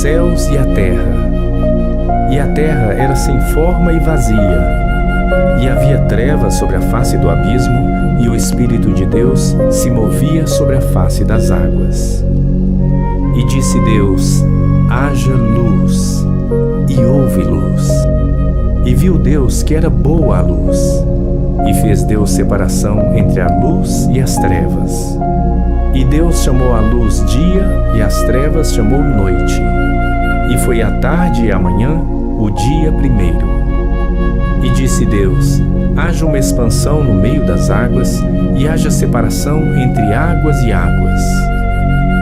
céus e a terra. E a terra era sem forma e vazia, e havia trevas sobre a face do abismo, e o Espírito de Deus se movia sobre a face das águas. E disse Deus: haja luz, e houve luz. E viu Deus que era boa a luz, e fez Deus separação entre a luz e as trevas. E Deus chamou a luz dia, e as trevas chamou noite. E foi a tarde e a manhã o dia primeiro. E disse Deus: haja uma expansão no meio das águas, e haja separação entre águas e águas.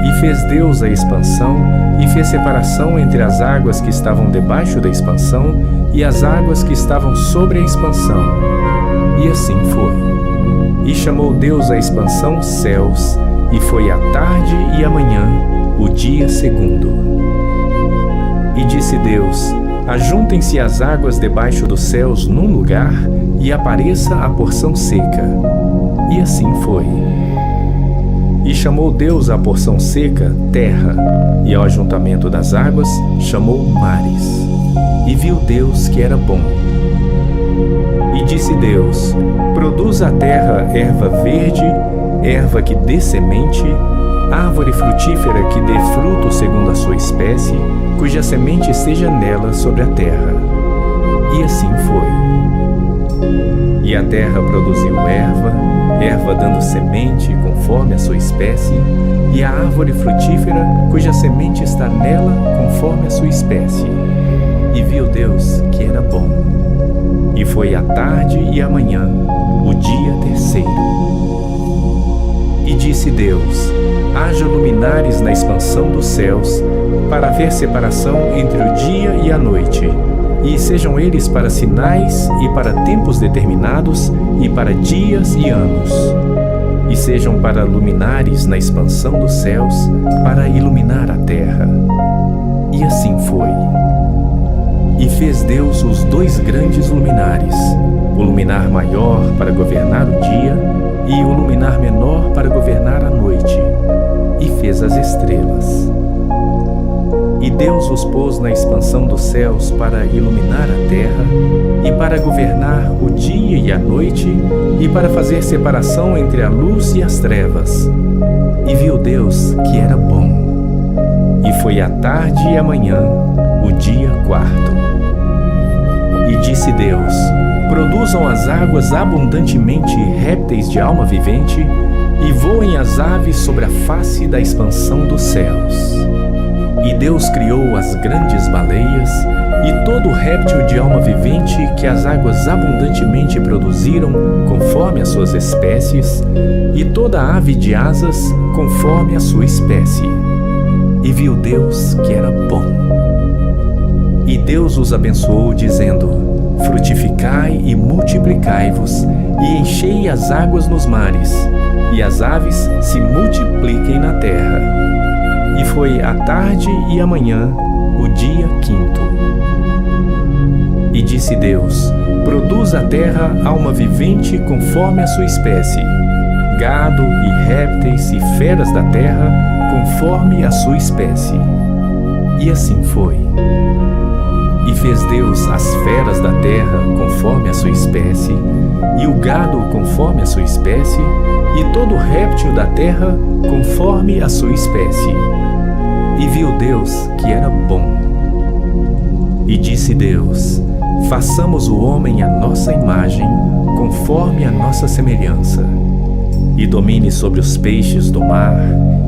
E fez Deus a expansão, e fez separação entre as águas que estavam debaixo da expansão e as águas que estavam sobre a expansão. E assim foi. E chamou Deus a expansão céus, e foi a tarde e a manhã o dia segundo. E disse Deus: ajuntem-se as águas debaixo dos céus num lugar, e apareça a porção seca. E assim foi. E chamou Deus a porção seca terra, e ao ajuntamento das águas chamou mares. E viu Deus que era bom. E disse Deus: produza a terra erva verde, erva que dê semente, árvore frutífera que dê fruto segundo a sua espécie, cuja semente esteja nela sobre a terra. E assim foi. E a terra produziu erva, erva dando semente conforme a sua espécie, e a árvore frutífera cuja semente está nela conforme a sua espécie. E viu Deus que era bom. E foi a tarde e a manhã o dia terceiro. E disse Deus: haja luminares na expansão dos céus, para haver separação entre o dia e a noite, e sejam eles para sinais e para tempos determinados, e para dias e anos. E sejam para luminares na expansão dos céus, para iluminar a terra. E assim foi. E fez Deus os dois grandes luminares, o luminar maior para governar o dia, e o luminar menor para governar a noite, e fez as estrelas. E Deus os pôs na expansão dos céus para iluminar a terra, e para governar o dia e a noite, e para fazer separação entre a luz e as trevas. E viu Deus que era bom. E foi a tarde e a manhã o dia quarto. E disse Deus: produzam as águas abundantemente répteis de alma vivente, e voem as aves sobre a face da expansão dos céus. E Deus criou as grandes baleias, e todo réptil de alma vivente que as águas abundantemente produziram, conforme as suas espécies, e toda ave de asas, conforme a sua espécie. E viu Deus que era bom. E Deus os abençoou, dizendo: frutificai e multiplicai-vos, e enchei as águas nos mares, e as aves se multipliquem na terra. E foi a tarde e a manhã o dia quinto. E disse Deus: produz a terra alma vivente conforme a sua espécie, gado e répteis e feras da terra conforme a sua espécie. E assim foi. E fez Deus as feras da terra conforme a sua espécie, e o gado conforme a sua espécie, e todo réptil da terra conforme a sua espécie. E viu Deus que era bom. E disse Deus: façamos o homem à nossa imagem, conforme a nossa semelhança, e domine sobre os peixes do mar,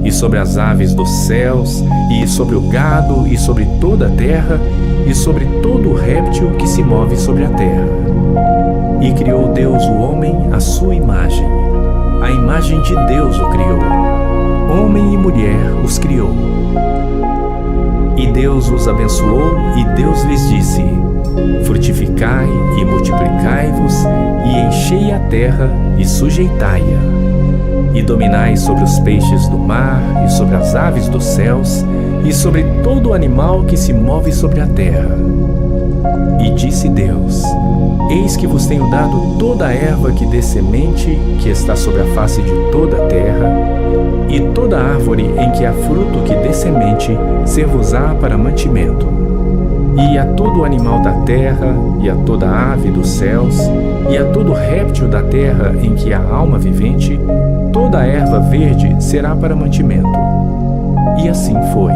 e sobre as aves dos céus, e sobre o gado, e sobre toda a terra, e sobre todo o réptil que se move sobre a terra. E criou Deus o homem à sua imagem. A imagem de Deus o criou. Homem e mulher os criou. E Deus os abençoou, e Deus lhes disse: frutificai e multiplicai-vos, e enchei a terra e sujeitai-a. E dominai sobre os peixes do mar, e sobre as aves dos céus, e sobre todo animal que se move sobre a terra. E disse Deus: eis que vos tenho dado toda a erva que dê semente, que está sobre a face de toda a terra, E toda árvore em que há fruto que dê semente, ser-vos-á para mantimento. E a todo animal da terra, e a toda ave dos céus, e a todo réptil da terra em que há alma vivente, toda a erva verde será para mantimento. E assim foi.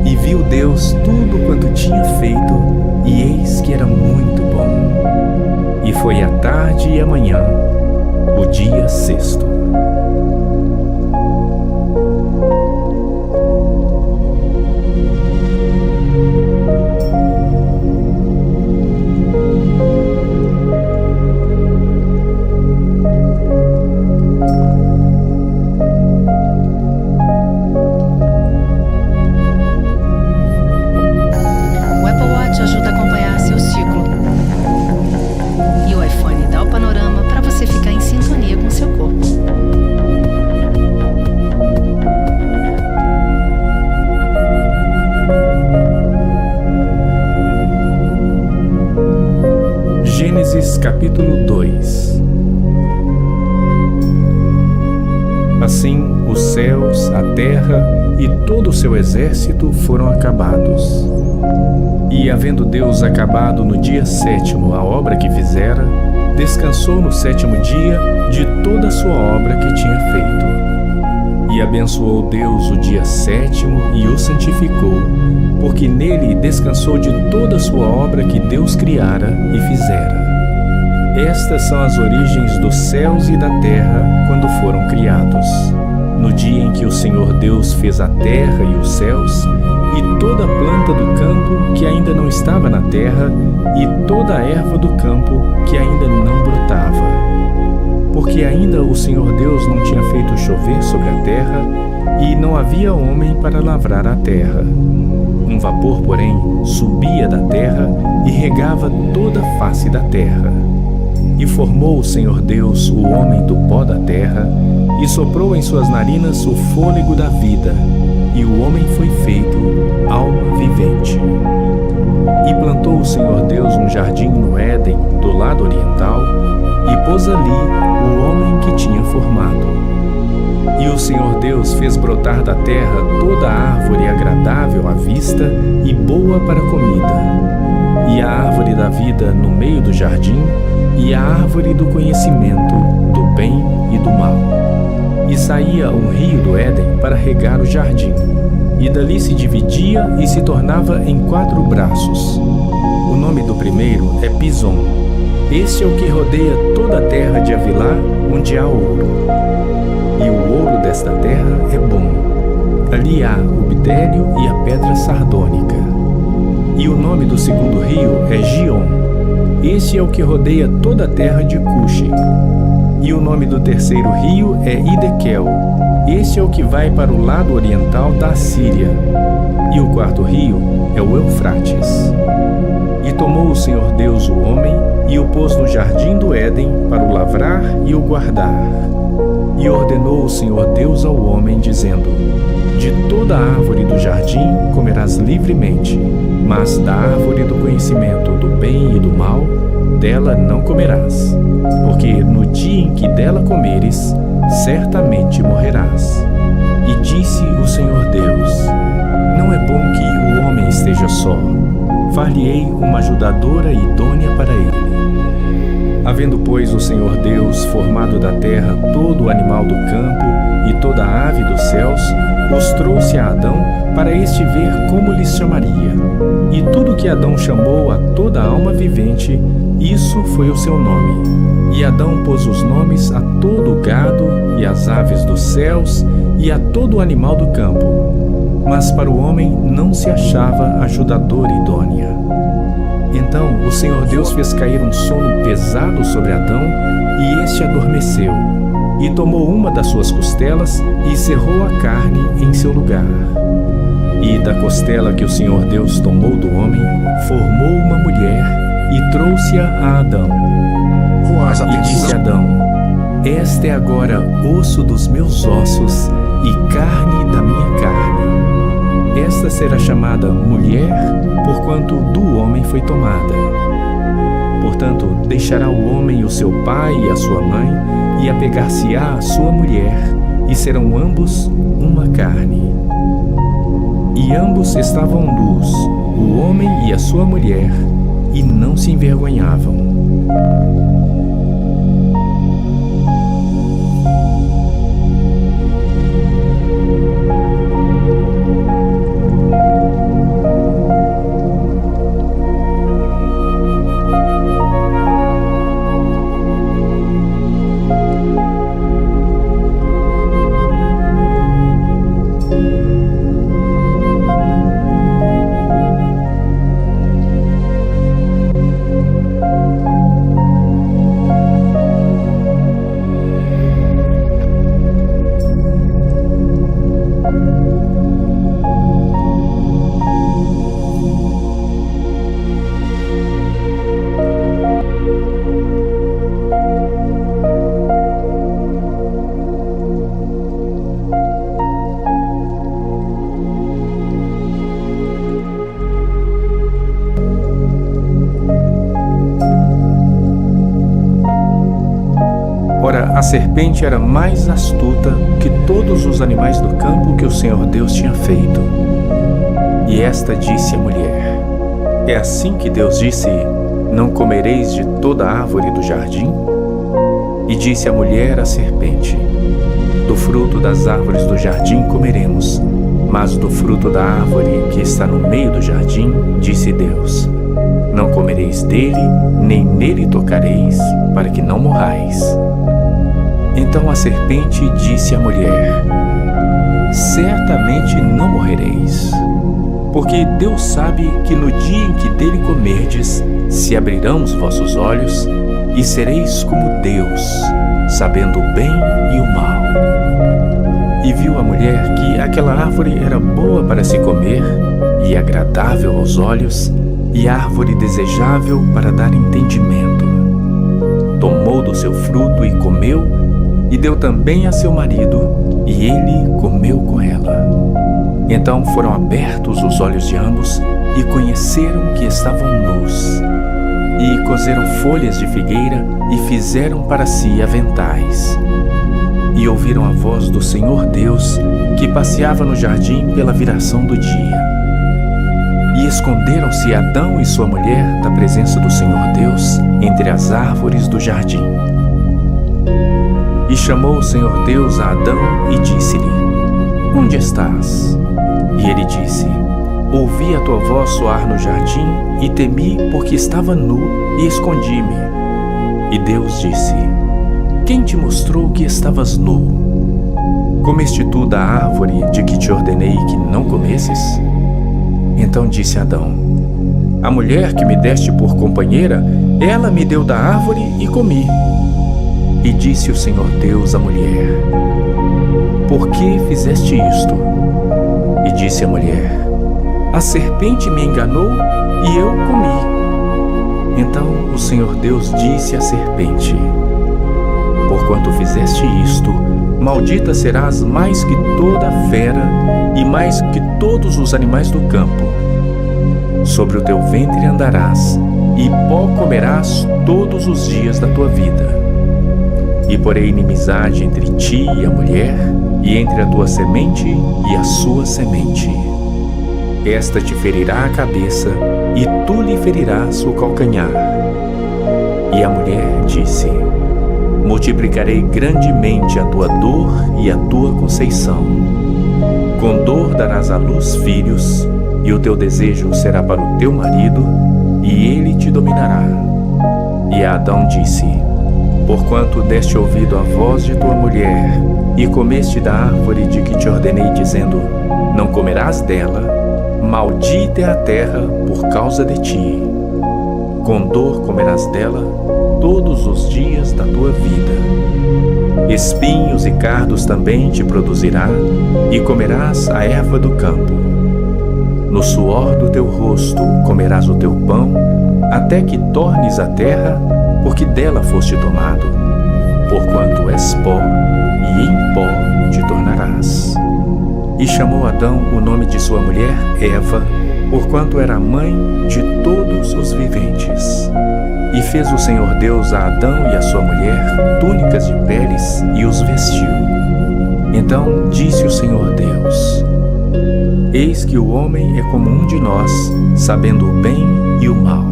E viu Deus tudo quanto tinha feito, e eis que era muito bom. E foi a tarde e a manhã, o dia sexto. Ajuda a acompanhar seu ciclo. E o iPhone dá o panorama para você ficar em sintonia com seu corpo. Gênesis capítulo 2. Assim, os céus, a terra e todo o seu exército foram acabados. E, havendo Deus acabado no dia sétimo a obra que fizera, descansou no sétimo dia de toda a sua obra que tinha feito. E abençoou Deus o dia sétimo e o santificou, porque nele descansou de toda a sua obra que Deus criara e fizera. Estas são as origens dos céus e da terra quando foram criados. No dia em que o Senhor Deus fez a terra e os céus, e toda a planta do campo que ainda não estava na terra, e toda a erva do campo que ainda não brotava. Porque ainda o Senhor Deus não tinha feito chover sobre a terra, e não havia homem para lavrar a terra. Um vapor, porém, subia da terra e regava toda a face da terra. E formou o Senhor Deus o homem do pó da terra, e soprou em suas narinas o fôlego da vida, e o homem foi feito alma vivente. E plantou o Senhor Deus um jardim no Éden, do lado oriental, e pôs ali o homem que tinha formado. E o Senhor Deus fez brotar da terra toda árvore agradável à vista e boa para a comida, e a árvore da vida no meio do jardim, e a árvore do conhecimento do bem e do mal. E saía um rio do Éden para regar o jardim, e dali se dividia e se tornava em 4 braços. O nome do primeiro é Pison. Este é o que rodeia toda a terra de Havilá, onde há ouro. E o ouro desta terra é bom. Ali há o bidélio e a pedra sardônica. E o nome do segundo rio é Gion. Este é o que rodeia toda a terra de Cuxi. E o nome do terceiro rio é Idequel. Este é o que vai para o lado oriental da Assíria. E o quarto rio é o Eufrates. E tomou o Senhor Deus o homem e o pôs no jardim do Éden para o lavrar e o guardar. E ordenou o Senhor Deus ao homem, dizendo: de toda a árvore do jardim comerás livremente, mas da árvore do conhecimento do bem e do mal, dela não comerás, porque no dia em que dela comeres, certamente morrerás. E disse o Senhor Deus: não é bom que o homem esteja só, far-lhe-ei uma ajudadora idônea para ele. Havendo, pois, o Senhor Deus formado da terra todo o animal do campo e toda a ave dos céus, os trouxe a Adão para este ver como lhes chamaria. E tudo que Adão chamou a toda a alma vivente, isso foi o seu nome. E Adão pôs os nomes a todo o gado e às aves dos céus e a todo o animal do campo. Mas para o homem não se achava ajudadora idônea. Então o Senhor Deus fez cair um sono pesado sobre Adão, e este adormeceu, e tomou uma das suas costelas e cerrou a carne em seu lugar. E da costela que o Senhor Deus tomou do homem, formou uma mulher e trouxe-a a Adão. E disse Adão: esta é agora osso dos meus ossos e carne da minha carne. Esta será chamada mulher, porquanto do homem foi tomada. Portanto, deixará o homem o seu pai e a sua mãe, e apegar-se-á à sua mulher, e serão ambos uma carne. E ambos estavam nus, o homem e a sua mulher, e não se envergonhavam. Ora, a serpente era mais astuta que todos os animais do campo que o Senhor Deus tinha feito. E esta disse à mulher: É assim que Deus disse: Não comereis de toda árvore do jardim? E disse a mulher à serpente: Do fruto das árvores do jardim comeremos, mas do fruto da árvore que está no meio do jardim, disse Deus: Não comereis dele, nem nele tocareis, para que não morrais. Então a serpente disse à mulher: Certamente não morrereis, porque Deus sabe que no dia em que dele comerdes, se abrirão os vossos olhos, e sereis como Deus, sabendo o bem e o mal. E viu a mulher que aquela árvore era boa para se comer, e agradável aos olhos, e árvore desejável para dar entendimento. Tomou do seu fruto e comeu, e deu também a seu marido, e ele comeu com ela. Então foram abertos os olhos de ambos, e conheceram que estavam nus. E coseram folhas de figueira, e fizeram para si aventais. E ouviram a voz do Senhor Deus, que passeava no jardim pela viração do dia. E esconderam-se Adão e sua mulher da presença do Senhor Deus entre as árvores do jardim. E chamou o Senhor Deus a Adão e disse-lhe: Onde estás? E ele disse: Ouvi a tua voz soar no jardim e temi, porque estava nu e escondi-me. E Deus disse: Quem te mostrou que estavas nu? Comeste tu da árvore de que te ordenei que não comesses? Então disse Adão: A mulher que me deste por companheira, ela me deu da árvore e comi. E disse o Senhor Deus à mulher: Por que fizeste isto? E disse a mulher: A serpente me enganou e eu comi. Então o Senhor Deus disse à serpente: Porquanto fizeste isto, maldita serás mais que toda fera e mais que todos os animais do campo. Sobre o teu ventre andarás, e pó comerás todos os dias da tua vida. E porei inimizade entre ti e a mulher, e entre a tua semente e a sua semente. Esta te ferirá a cabeça, e tu lhe ferirás o calcanhar. E a mulher disse: Multiplicarei grandemente a tua dor e a tua conceição. Com dor darás à luz filhos, e o teu desejo será para o teu marido, e ele te dominará. E a Adão disse: Porquanto deste ouvido à voz de tua mulher, e comeste da árvore de que te ordenei, dizendo: Não comerás dela, maldita é a terra por causa de ti. Com dor comerás dela todos os dias da tua vida. Espinhos e cardos também te produzirá, e comerás a erva do campo. No suor do teu rosto comerás o teu pão, até que tornes a terra, porque dela foste tomado, porquanto és pó, e em pó te tornarás. E chamou Adão o nome de sua mulher Eva, porquanto era a mãe de todos os viventes. E fez o Senhor Deus a Adão e a sua mulher túnicas de peles, e os vestiu. Então disse o Senhor Deus: Eis que o homem é como um de nós, sabendo o bem e o mal.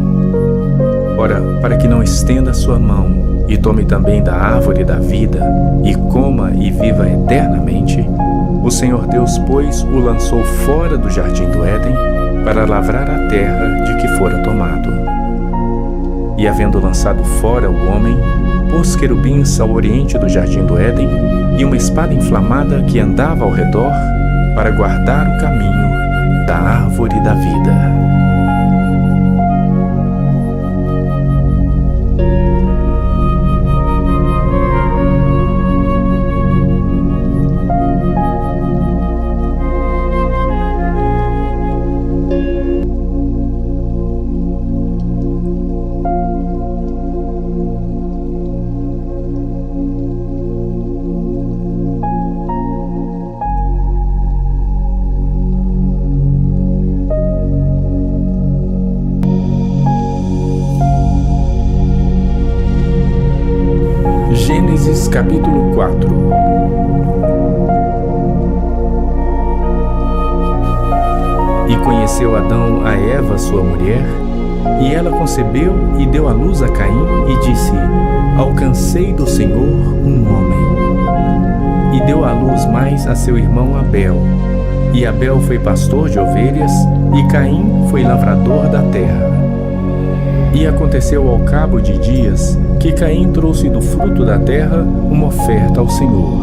Ora, para que não estenda sua mão e tome também da árvore da vida, e coma e viva eternamente, o Senhor Deus, pois, o lançou fora do jardim do Éden, para lavrar a terra de que fora tomado. E havendo lançado fora o homem, pôs querubins ao oriente do jardim do Éden, e uma espada inflamada que andava ao redor, para guardar o caminho da árvore da vida. Gênesis capítulo 4. E conheceu Adão a Eva, sua mulher, e ela concebeu e deu à luz a Caim, e disse: Alcancei do Senhor um homem. E deu à luz mais a seu irmão Abel. E Abel foi pastor de ovelhas, e Caim foi lavrador da terra. E aconteceu ao cabo de dias que Caim trouxe do fruto da terra uma oferta ao Senhor.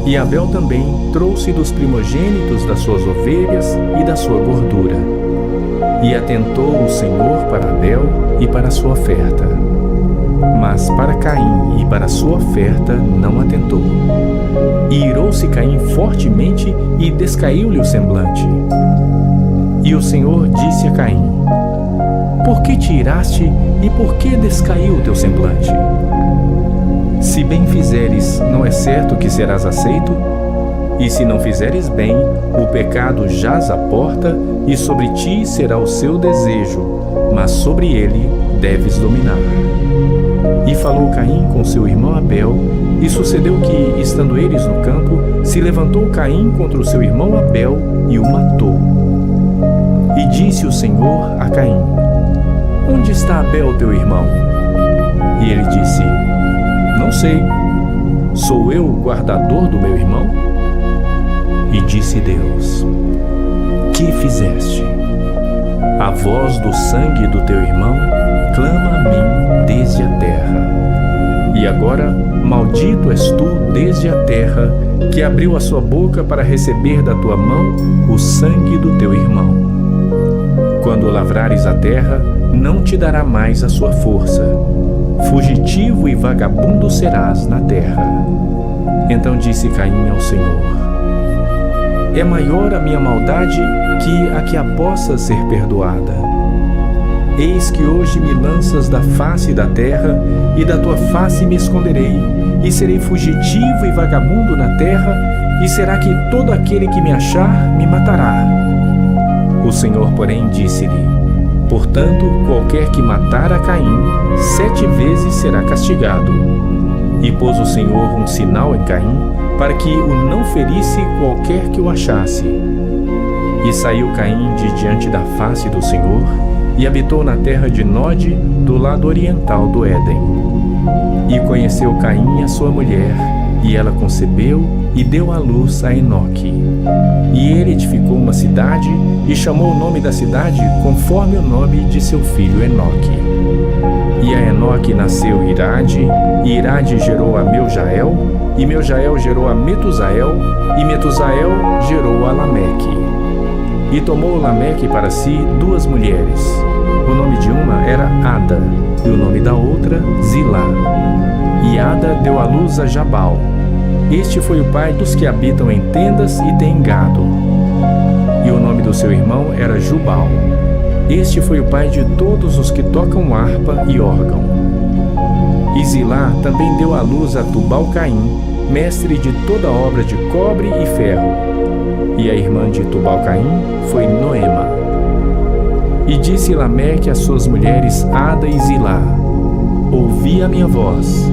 E Abel também trouxe dos primogênitos das suas ovelhas e da sua gordura. E atentou o Senhor para Abel e para a sua oferta. Mas para Caim e para a sua oferta não atentou. E irou-se Caim fortemente e descaiu-lhe o semblante. E o Senhor disse a Caim: Por que te iraste e por que descaiu o teu semblante? Se bem fizeres, não é certo que serás aceito? E se não fizeres bem, o pecado jaz à porta, e sobre ti será o seu desejo, mas sobre ele deves dominar. E falou Caim com seu irmão Abel, e sucedeu que, estando eles no campo, se levantou Caim contra o seu irmão Abel e o matou. E disse o Senhor a Caim: Onde está Abel, teu irmão? E ele disse: Não sei. Sou eu o guardador do meu irmão? E disse Deus: Que fizeste? A voz do sangue do teu irmão clama a mim desde a terra. E agora, maldito és tu desde a terra, que abriu a sua boca para receber da tua mão o sangue do teu irmão. Quando lavrares a terra, não te dará mais a sua força. Fugitivo e vagabundo serás na terra. Então disse Caim ao Senhor: É maior a minha maldade que a que a possa ser perdoada. Eis que hoje me lanças da face da terra, e da tua face me esconderei, e serei fugitivo e vagabundo na terra, e será que todo aquele que me achar me matará? O Senhor, porém, disse-lhe: Portanto, qualquer que matar a Caim, 7 vezes será castigado. E pôs o Senhor um sinal em Caim, para que o não ferisse qualquer que o achasse. E saiu Caim de diante da face do Senhor, e habitou na terra de Nod, do lado oriental do Éden. E conheceu Caim a sua mulher, e ela concebeu e deu à luz a Enoque. E ele edificou uma cidade, e chamou o nome da cidade conforme o nome de seu filho Enoque. E a Enoque nasceu Irade, e Irade gerou a Meujael, e Meujael gerou a Metusael, e Metusael gerou a Lameque. E tomou Lameque para si 2 mulheres. O nome de uma era Ada, e o nome da outra Zilá. E Ada deu à luz a Jabal. Este foi o pai dos que habitam em tendas e têm gado. E o nome do seu irmão era Jubal. Este foi o pai de todos os que tocam harpa e órgão. E Zilá também deu à luz a Tubal-Caim, mestre de toda obra de cobre e ferro. E a irmã de Tubal-Caim foi Noema. E disse Lameque às suas mulheres Ada e Zilá: ouvi a minha voz.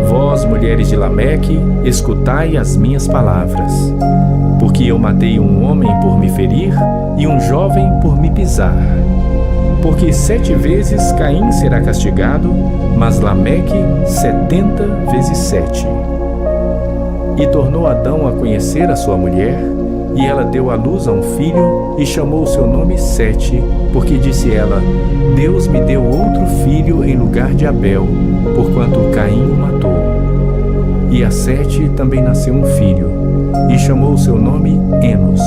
Vós, mulheres de Lameque, escutai as minhas palavras. Porque eu matei um homem por me ferir e um jovem por me pisar. Porque 7 vezes Caim será castigado, mas Lameque 70 vezes 7. E tornou Adão a conhecer a sua mulher, e ela deu à luz a um filho, e chamou o seu nome Sete, porque disse ela: Deus me deu outro filho em lugar de Abel, porquanto Caim o matou. E a Sete também nasceu um filho, e chamou o seu nome Enos.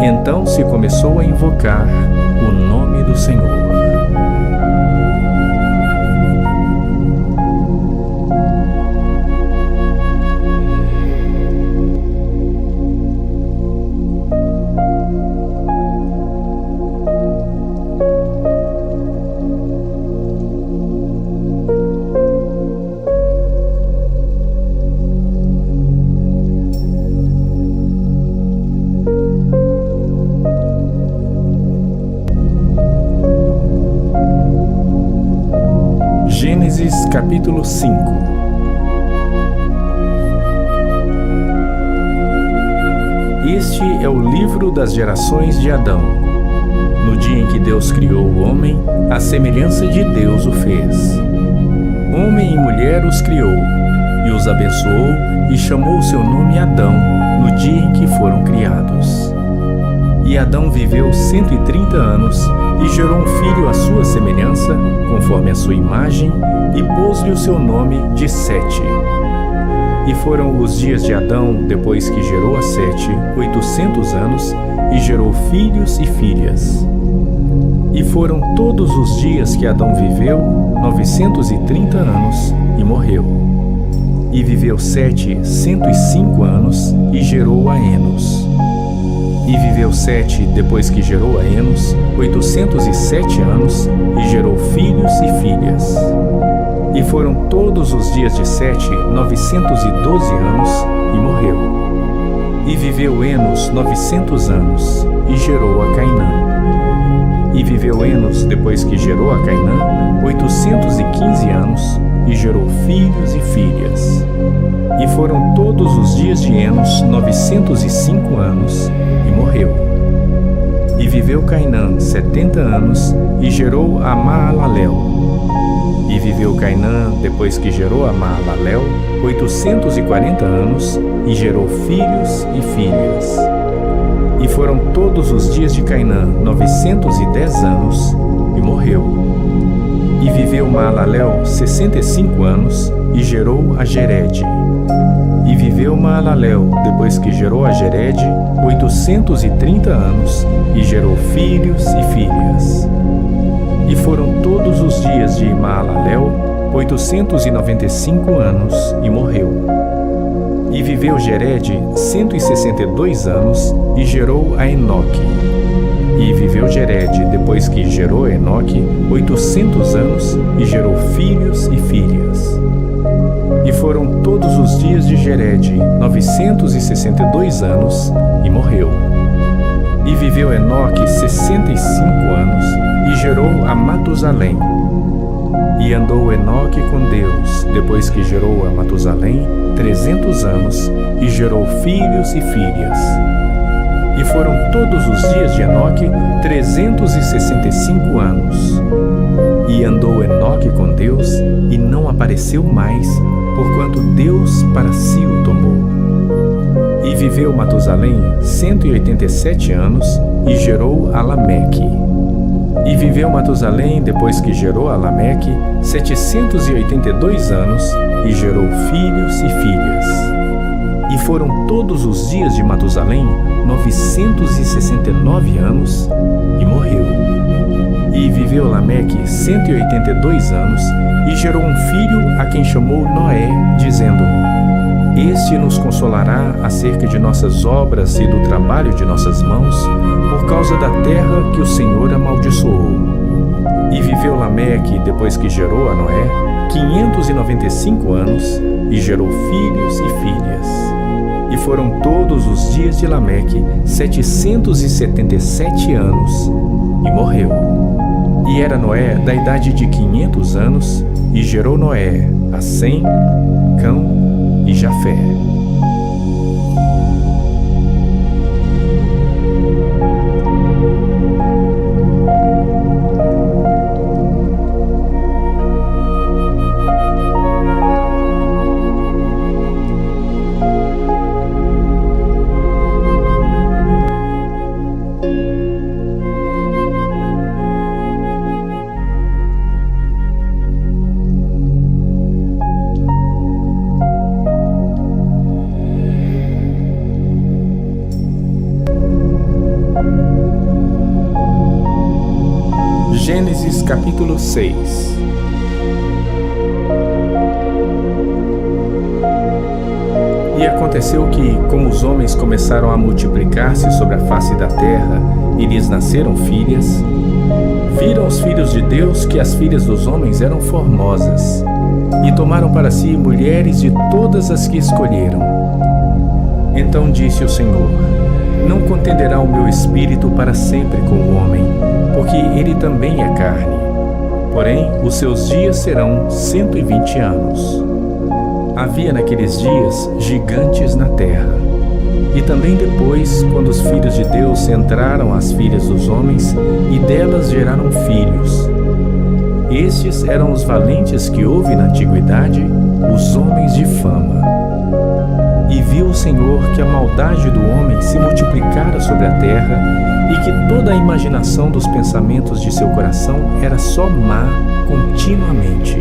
Então se começou a invocar o nome do Senhor. Gênesis capítulo 5. Este é o livro das gerações de Adão. No dia em que Deus criou o homem, à semelhança de Deus o fez. Homem e mulher os criou, e os abençoou, e chamou o seu nome Adão, no dia em que foram criados. E Adão viveu 130 anos, e gerou um filho à sua semelhança, conforme a sua imagem, e pôs-lhe o seu nome de Sete. E foram os dias de Adão, depois que gerou a Sete, 800 anos, e gerou filhos e filhas. E foram todos os dias que Adão viveu, 930 anos, e morreu. E viveu Sete 105 anos, e gerou a Enos. E viveu Sete, depois que gerou a Enos, 807 anos, e gerou filhos e filhas. E foram todos os dias de Sete 912 anos, e morreu. E viveu Enos 900 anos, e gerou a Cainã. E viveu Enos, depois que gerou a Cainã, 815 anos, e gerou filhos e filhas. E foram todos os dias de Enos 905 anos, e morreu. E viveu Cainã 70 anos, e gerou a Maalalel. E viveu Cainã, depois que gerou a Maalalel, 840 anos, e gerou filhos e filhas. E foram todos os dias de Cainã 910 anos, e morreu. E viveu Maalalel 65 anos, e gerou a Jered. E viveu Maalalel, depois que gerou a Jered, 830 anos, e gerou filhos e filhas. E foram todos os dias de Maalalel 895 anos, e morreu. E viveu Jered 162 anos, e gerou a Enoque. E viveu Jered, depois que gerou a Enoque, 800 anos, e gerou filhos e filhas. E foram todos os dias de Jered 962 anos, e morreu. E viveu Enoque 65 anos, e gerou a Matusalém. E andou Enoque com Deus, depois que gerou a Matusalém, 300 anos, e gerou filhos e filhas. E foram todos os dias de Enoque 365 anos. E andou Enoque com Deus, e não apareceu mais, porquanto Deus para si o tomou. E viveu Matusalém 187 anos, e gerou a Lameque. E viveu Matusalém, depois que gerou a Lameque, 782 anos, e gerou filhos e filhas. E foram todos os dias de Matusalém 969 anos, e morreu. E viveu Lameque 182 anos, e gerou um filho a quem chamou Noé, dizendo: Este nos consolará acerca de nossas obras e do trabalho de nossas mãos, por causa da terra que o Senhor amaldiçoou. E viveu Lameque, depois que gerou a Noé, 595 anos, e gerou filhos e filhas. E foram todos os dias de Lameque 777 anos, e morreu. E era Noé da idade de 500 anos, E gerou Noé a Sem, Cão e Jafé. Gênesis capítulo 6. E aconteceu que, como os homens começaram a multiplicar-se sobre a face da terra, e lhes nasceram filhas, viram os filhos de Deus que as filhas dos homens eram formosas, e tomaram para si mulheres de todas as que escolheram. Então disse o Senhor: não contenderá o meu espírito para sempre com o homem, porque ele também é carne. Porém, os seus dias serão 120 anos. Havia naqueles dias gigantes na terra. E também depois, quando os filhos de Deus entraram às filhas dos homens, e delas geraram filhos. Estes eram os valentes que houve na antiguidade, os homens de fama. E viu o Senhor que a maldade do homem se multiplicara sobre a terra, e que toda a imaginação dos pensamentos de seu coração era só má continuamente.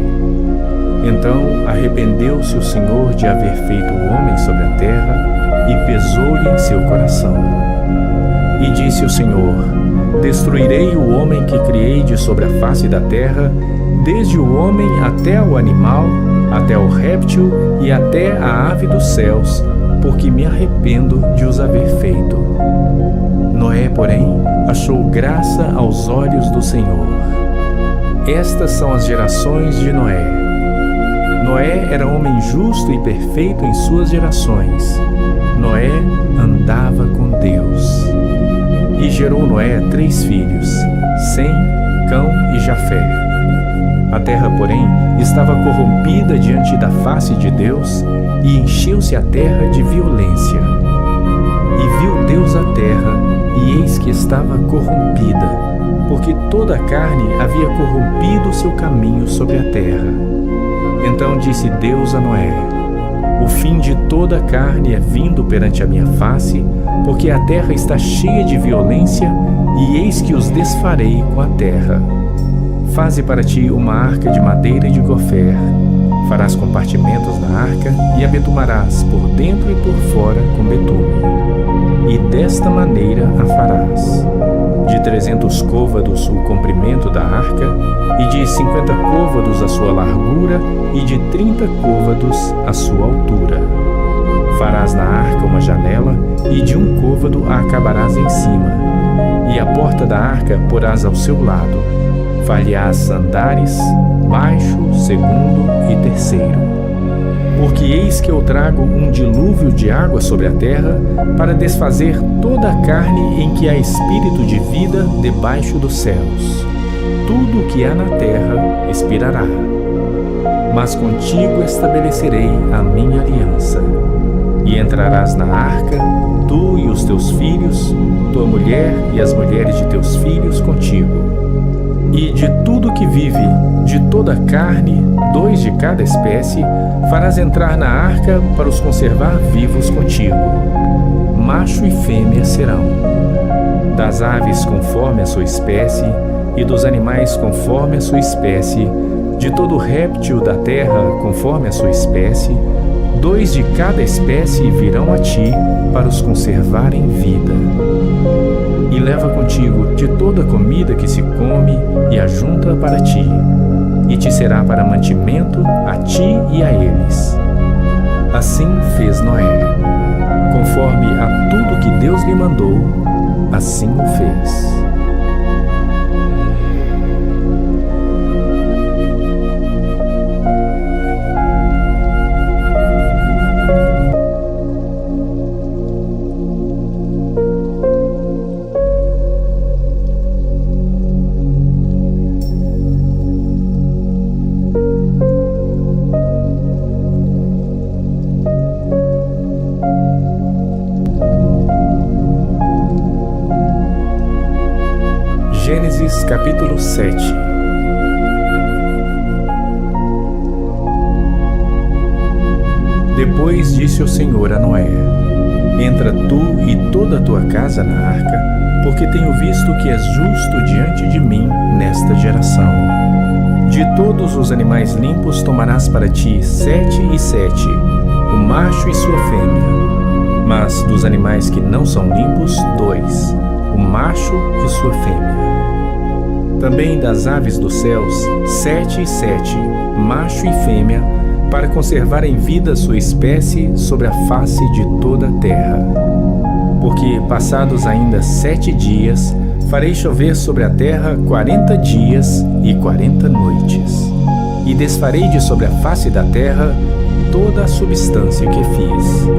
Então arrependeu-se o Senhor de haver feito o homem sobre a terra, e pesou-lhe em seu coração. E disse o Senhor: destruirei o homem que criei de sobre a face da terra, desde o homem até o animal, até o réptil e até a ave dos céus, porque me arrependo de os haver feito. Noé, porém, achou graça aos olhos do Senhor. Estas são as gerações de Noé. Noé era homem justo e perfeito em suas gerações. Noé andava com Deus. E gerou Noé 3 filhos, Sem, Cão e Jafé. A terra, porém, estava corrompida diante da face de Deus, e encheu-se a terra de violência. E viu Deus a terra, e eis que estava corrompida, porque toda a carne havia corrompido o seu caminho sobre a terra. Então disse Deus a Noé: o fim de toda a carne é vindo perante a minha face, porque a terra está cheia de violência, e eis que os desfarei com a terra. Faze para ti uma arca de madeira de gofer. Farás compartimentos na arca, e a betumarás por dentro e por fora com betume. E desta maneira a farás: de 300 côvados o comprimento da arca, e de 50 côvados a sua largura, e de 30 côvados a sua altura. Farás na arca uma janela, e de 1 côvado a acabarás em cima, e a porta da arca porás ao seu lado. Far-lhe-ás andares, baixo, segundo e terceiro. Porque eis que eu trago um dilúvio de água sobre a terra, para desfazer toda a carne em que há espírito de vida debaixo dos céus. Tudo o que há na terra expirará. Mas contigo estabelecerei a minha aliança. E entrarás na arca, tu e os teus filhos, tua mulher e as mulheres de teus filhos contigo. E de tudo que vive, de toda a carne, 2 de cada espécie, farás entrar na arca para os conservar vivos contigo. Macho e fêmea serão. Das aves conforme a sua espécie, e dos animais conforme a sua espécie, de todo réptil da terra conforme a sua espécie, 2 de cada espécie virão a ti para os conservar em vida. E leva contigo de toda a comida que se come, e ajunta para ti, e te será para mantimento a ti e a eles. Assim fez Noé. Conforme a tudo que Deus lhe mandou, assim o fez. Gênesis capítulo 7. Depois disse o Senhor a Noé: Entra tu e toda a tua casa na arca, porque tenho visto que és justo diante de mim nesta geração. De todos os animais limpos tomarás para ti 7 e 7, o macho e sua fêmea. Mas dos animais que não são limpos, 2, o macho e sua fêmea. Também das aves dos céus, 7 e 7, macho e fêmea, para conservar em vida sua espécie sobre a face de toda a terra. Porque, passados ainda 7 dias, farei chover sobre a terra 40 dias e 40 noites. E desfarei de sobre a face da terra toda a substância que fiz.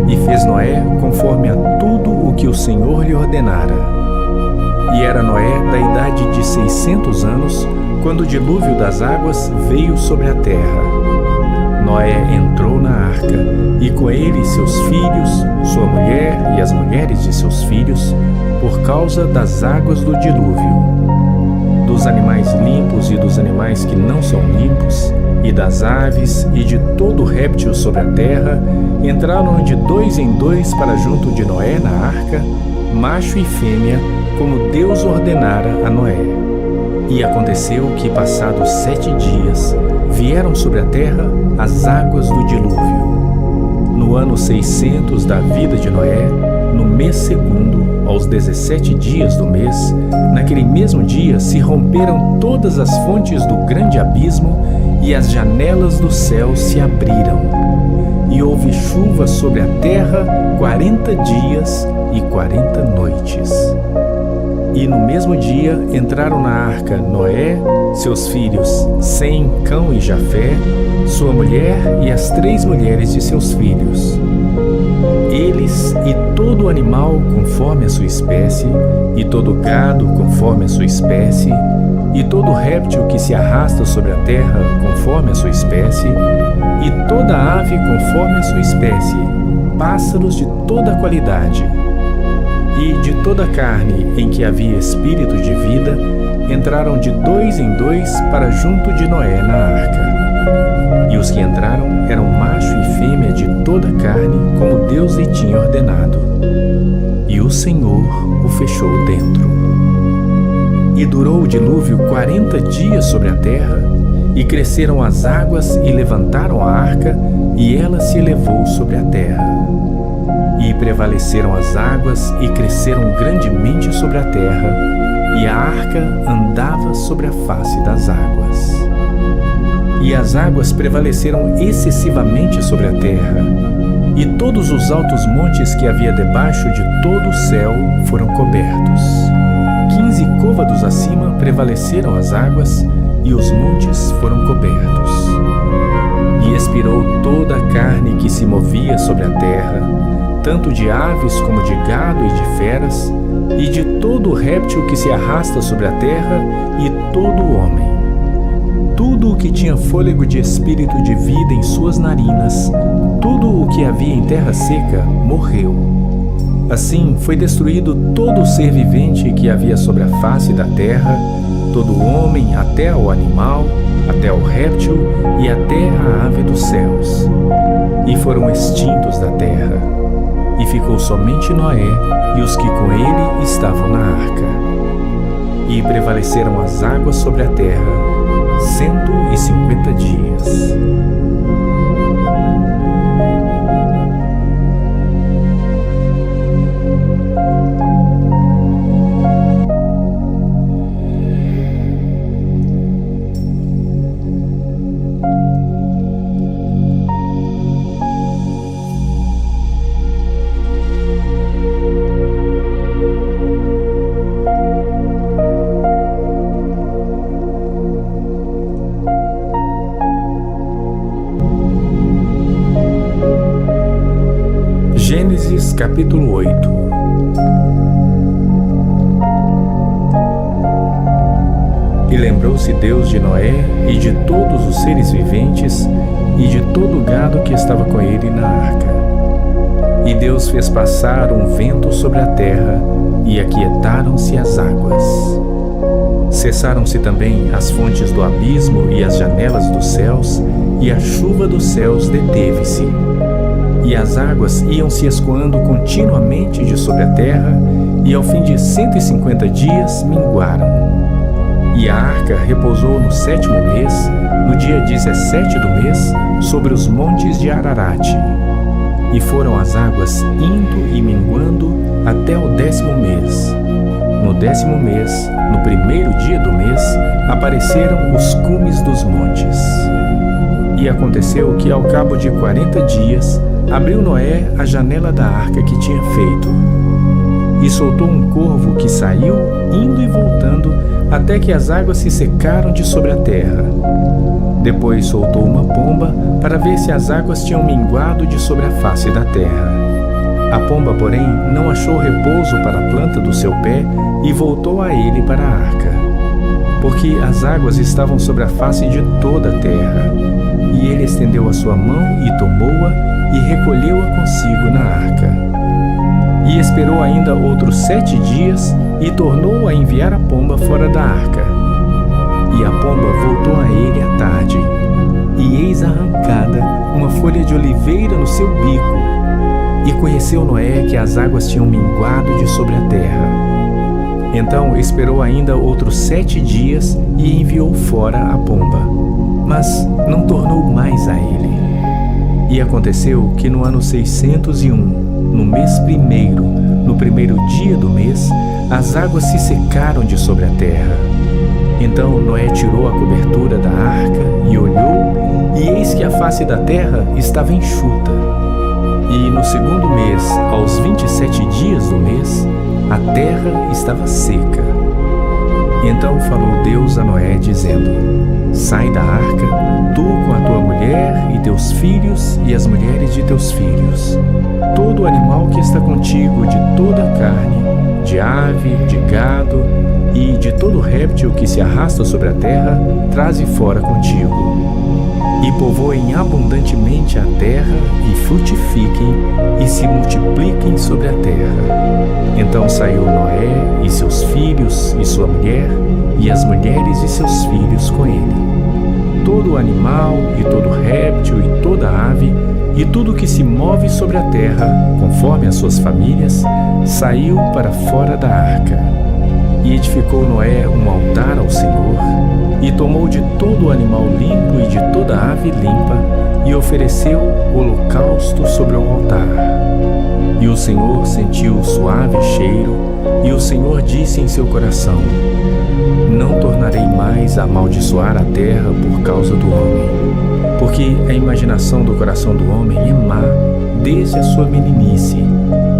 E fez Noé conforme a tudo o que o Senhor lhe ordenara. E era Noé da idade de 600 anos, quando o dilúvio das águas veio sobre a terra. Noé entrou na arca, e com ele seus filhos, sua mulher e as mulheres de seus filhos, por causa das águas do dilúvio. Dos animais limpos e dos animais que não são limpos, e das aves e de todo réptil sobre a terra, entraram de 2 em 2 para junto de Noé na arca, macho e fêmea, como Deus ordenara a Noé. E aconteceu que, passados 7 dias, vieram sobre a terra as águas do dilúvio. No ano 600 da vida de Noé, no mês segundo, aos 17 dias do mês, naquele mesmo dia se romperam todas as fontes do grande abismo e as janelas do céu se abriram. E houve chuva sobre a terra 40 dias e 40 noites. E no mesmo dia entraram na arca Noé, seus filhos Sem, Cão e Jafé, sua mulher e as 3 mulheres de seus filhos. Eles e todo animal conforme a sua espécie, e todo gado conforme a sua espécie, e todo réptil que se arrasta sobre a terra conforme a sua espécie, e toda ave conforme a sua espécie, pássaros de toda qualidade. E de toda a carne em que havia espírito de vida, entraram de 2 em 2 para junto de Noé na arca. E os que entraram eram macho e fêmea de toda a carne, como Deus lhe tinha ordenado. E o Senhor o fechou dentro. E durou o dilúvio 40 dias sobre a terra, e cresceram as águas e levantaram a arca, e ela se elevou sobre a terra. E prevaleceram as águas e cresceram grandemente sobre a terra, e a arca andava sobre a face das águas. E as águas prevaleceram excessivamente sobre a terra, e todos os altos montes que havia debaixo de todo o céu foram cobertos. 15 côvados acima prevaleceram as águas, e os montes foram cobertos. E expirou toda a carne que se movia sobre a terra, tanto de aves como de gado e de feras, e de todo o réptil que se arrasta sobre a terra, e todo o homem. Tudo o que tinha fôlego de espírito de vida em suas narinas, tudo o que havia em terra seca, morreu. Assim foi destruído todo o ser vivente que havia sobre a face da terra, todo o homem até o animal, até o réptil e até a ave dos céus. E foram extintos da terra. E ficou somente Noé e os que com ele estavam na arca. E prevaleceram as águas sobre a terra 150 dias. Gênesis capítulo 8. E lembrou-se Deus de Noé e de todos os seres viventes e de todo o gado que estava com ele na arca. E Deus fez passar um vento sobre a terra, e aquietaram-se as águas. Cessaram-se também as fontes do abismo e as janelas dos céus, e a chuva dos céus deteve-se. E as águas iam se escoando continuamente de sobre a terra, e ao fim de 150 dias minguaram. E a arca repousou no 7º mês, no dia 17 do mês, sobre os montes de Ararat. E foram as águas indo e minguando até o 10º mês. No 10º mês, no 1º dia do mês, apareceram os cumes dos montes. E aconteceu que, ao cabo de 40 dias, abriu Noé a janela da arca que tinha feito. E soltou um corvo que saiu, indo e voltando, até que as águas se secaram de sobre a terra. Depois soltou uma pomba para ver se as águas tinham minguado de sobre a face da terra. A pomba, porém, não achou repouso para a planta do seu pé e voltou a ele para a arca, porque as águas estavam sobre a face de toda a terra. E ele estendeu a sua mão e tomou-a e recolheu-a consigo na arca. E esperou ainda outros 7 dias e tornou a enviar a pomba fora da arca. E a pomba voltou a ele à tarde, e eis arrancada uma folha de oliveira no seu bico. E conheceu Noé que as águas tinham minguado de sobre a terra. Então esperou ainda outros 7 dias e enviou fora a pomba, mas não tornou mais a ele. E aconteceu que no ano 601, no mês 1º, no 1º dia do mês, as águas se secaram de sobre a terra. Então Noé tirou a cobertura da arca e olhou, e eis que a face da terra estava enxuta. E no 2º mês, aos 27 dias do mês, a terra estava seca. Então falou Deus a Noé, dizendo: Sai da arca, tu com a tua mulher e teus filhos e as mulheres de teus filhos. Todo animal que está contigo de toda a carne, de ave, de gado e de todo réptil que se arrasta sobre a terra, traze fora contigo. E povoem abundantemente a terra, e frutifiquem, e se multipliquem sobre a terra. Então saiu Noé, e seus filhos, e sua mulher, e as mulheres e seus filhos com ele. Todo animal, e todo réptil, e toda ave, e tudo que se move sobre a terra, conforme as suas famílias, saiu para fora da arca. E edificou Noé um altar ao Senhor, e tomou de todo animal limpo e de toda ave limpa, e ofereceu holocausto sobre o altar. E o Senhor sentiu o suave cheiro, e o Senhor disse em seu coração: Não tornarei mais a amaldiçoar a terra por causa do homem, porque a imaginação do coração do homem é má desde a sua meninice,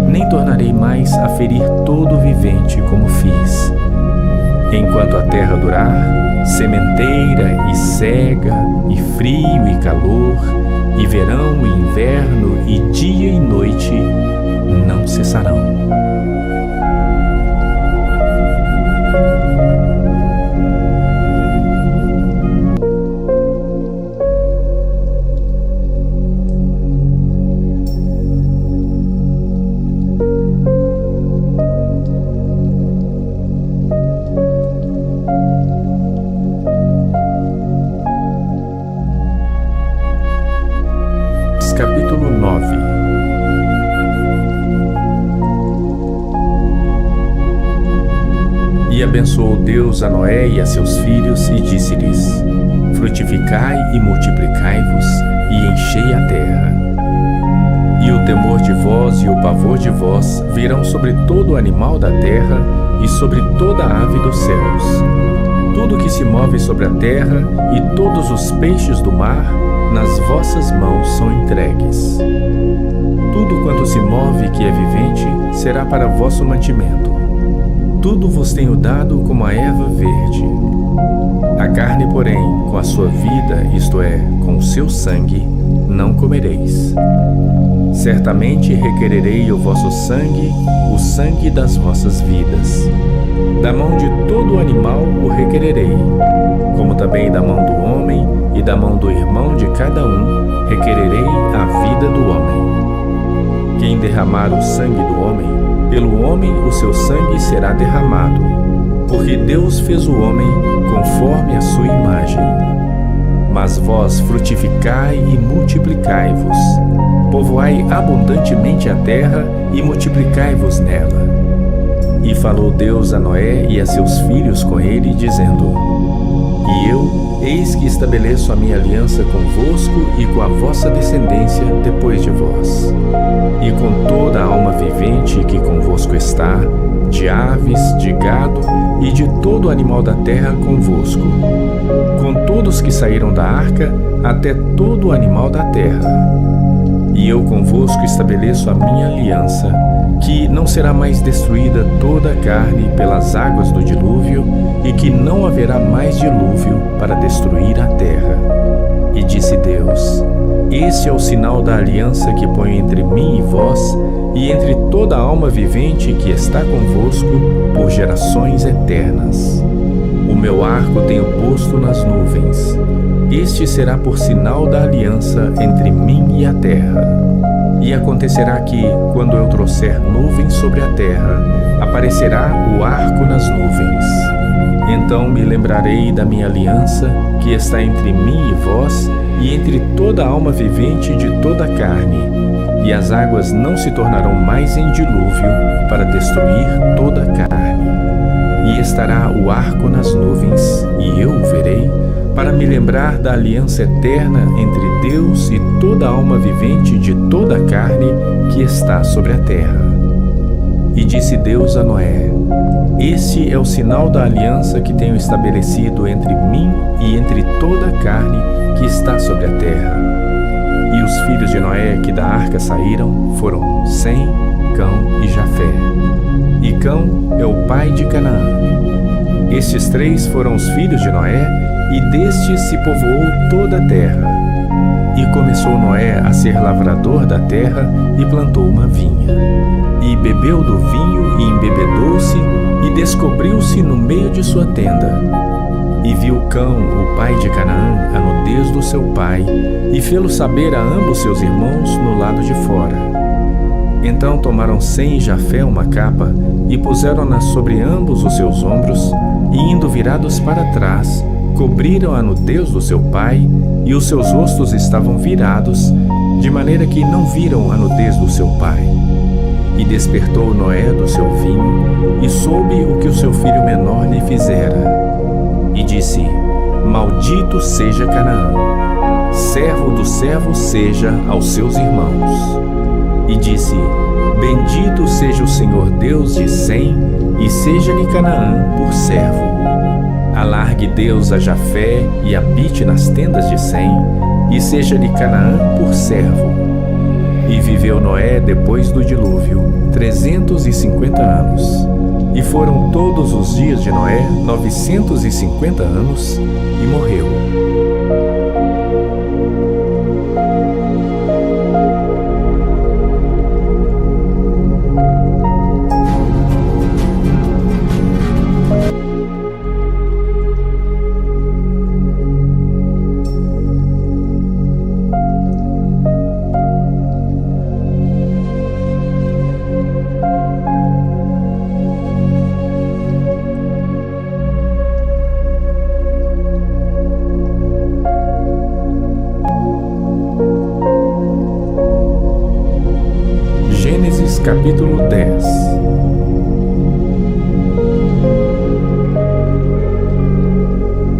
nem tornarei mais a ferir todo vivente como fiz. Enquanto a terra durar, sementeira e cega, e frio e calor, e verão e inverno, e dia e noite, não cessarão. Capítulo 9. E abençoou Deus a Noé e a seus filhos, e disse-lhes: Frutificai e multiplicai-vos, e enchei a terra. E o temor de vós e o pavor de vós virão sobre todo animal da terra, e sobre toda ave dos céus. Tudo que se move sobre a terra, e todos os peixes do mar, nas vossas mãos são entregues. Tudo quanto se move que é vivente será para vosso mantimento. Tudo vos tenho dado como a erva verde. A carne, porém, com a sua vida, isto é, com o seu sangue, não comereis. Certamente requererei o vosso sangue, o sangue das vossas vidas. Da mão de todo animal o requererei, como também da mão do homem e da mão do irmão de cada um requererei a vida do homem. Quem derramar o sangue do homem, pelo homem o seu sangue será derramado, porque Deus fez o homem conforme a sua imagem. Mas vós frutificai e multiplicai-vos, povoai abundantemente a terra e multiplicai-vos nela. E falou Deus a Noé e a seus filhos com ele, dizendo: E eu, eis que estabeleço a minha aliança convosco e com a vossa descendência depois de vós, e com toda a alma vivente que convosco está, de aves, de gado e de todo animal da terra convosco, com todos que saíram da arca, até todo animal da terra. E eu convosco estabeleço a minha aliança, que não será mais destruída toda a carne pelas águas do dilúvio, e que não haverá mais dilúvio para destruir a terra. E disse Deus: Este é o sinal da aliança que ponho entre mim e vós, e entre toda a alma vivente que está convosco, por gerações eternas. O meu arco tenho posto nas nuvens. Este será por sinal da aliança entre mim e a terra. E acontecerá que, quando eu trouxer nuvens sobre a terra, aparecerá o arco nas nuvens. Então me lembrarei da minha aliança, que está entre mim e vós, e entre toda a alma vivente de toda a carne, e as águas não se tornarão mais em dilúvio para destruir toda a carne. E estará o arco nas nuvens, e eu o verei, para me lembrar da aliança eterna entre Deus e toda a alma vivente de toda a carne que está sobre a terra. E disse Deus a Noé: Este é o sinal da aliança que tenho estabelecido entre mim e entre toda a carne que está sobre a terra. E os filhos de Noé que da arca saíram foram Sem, Cão e Jafé. E Cão é o pai de Canaã. Estes três foram os filhos de Noé, e destes se povoou toda a terra. E começou Noé a ser lavrador da terra, e plantou uma vinha. E bebeu do vinho, e embebedou-se, e descobriu-se no meio de sua tenda. E viu Cão, o pai de Canaã, a nudez do seu pai, e fê-lo saber a ambos seus irmãos no lado de fora. Então tomaram Sem e Jafé uma capa, e puseram-na sobre ambos os seus ombros, e indo virados para trás, cobriram a nudez do seu pai, e os seus rostos estavam virados, de maneira que não viram a nudez do seu pai. E despertou Noé do seu vinho, e soube o que o seu filho menor lhe fizera. E disse: Maldito seja Canaã, servo do servo seja aos seus irmãos. E disse: Bendito seja o Senhor Deus de Sem, e seja-lhe Canaã por servo. Alargue Deus a Jafé e habite nas tendas de Sem, e seja-lhe Canaã por servo. E viveu Noé depois do dilúvio 350 anos. E foram todos os dias de Noé 950 anos, e morreu. Capítulo 10.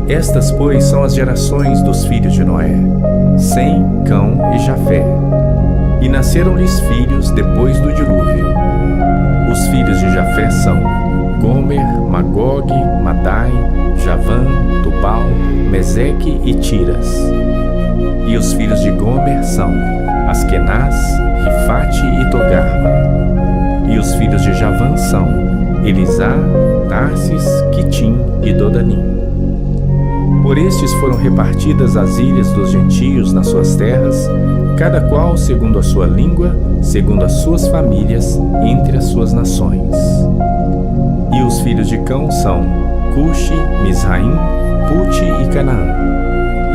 Estas, pois, são as gerações dos filhos de Noé: Sem, Cão e Jafé. E nasceram-lhes filhos depois do dilúvio. Os filhos de Jafé são Gomer, Magog, Madai, Javã, Tubal, Meseque e Tiras. E os filhos de Gomer são Askenaz, Rifate e Togarma. E os filhos de Javã são Elisá, Tarsis, Quitim e Dodanim. Por estes foram repartidas as ilhas dos gentios nas suas terras, cada qual segundo a sua língua, segundo as suas famílias, entre as suas nações. E os filhos de Cão são Cuxi, Misraim, Puti e Canaã.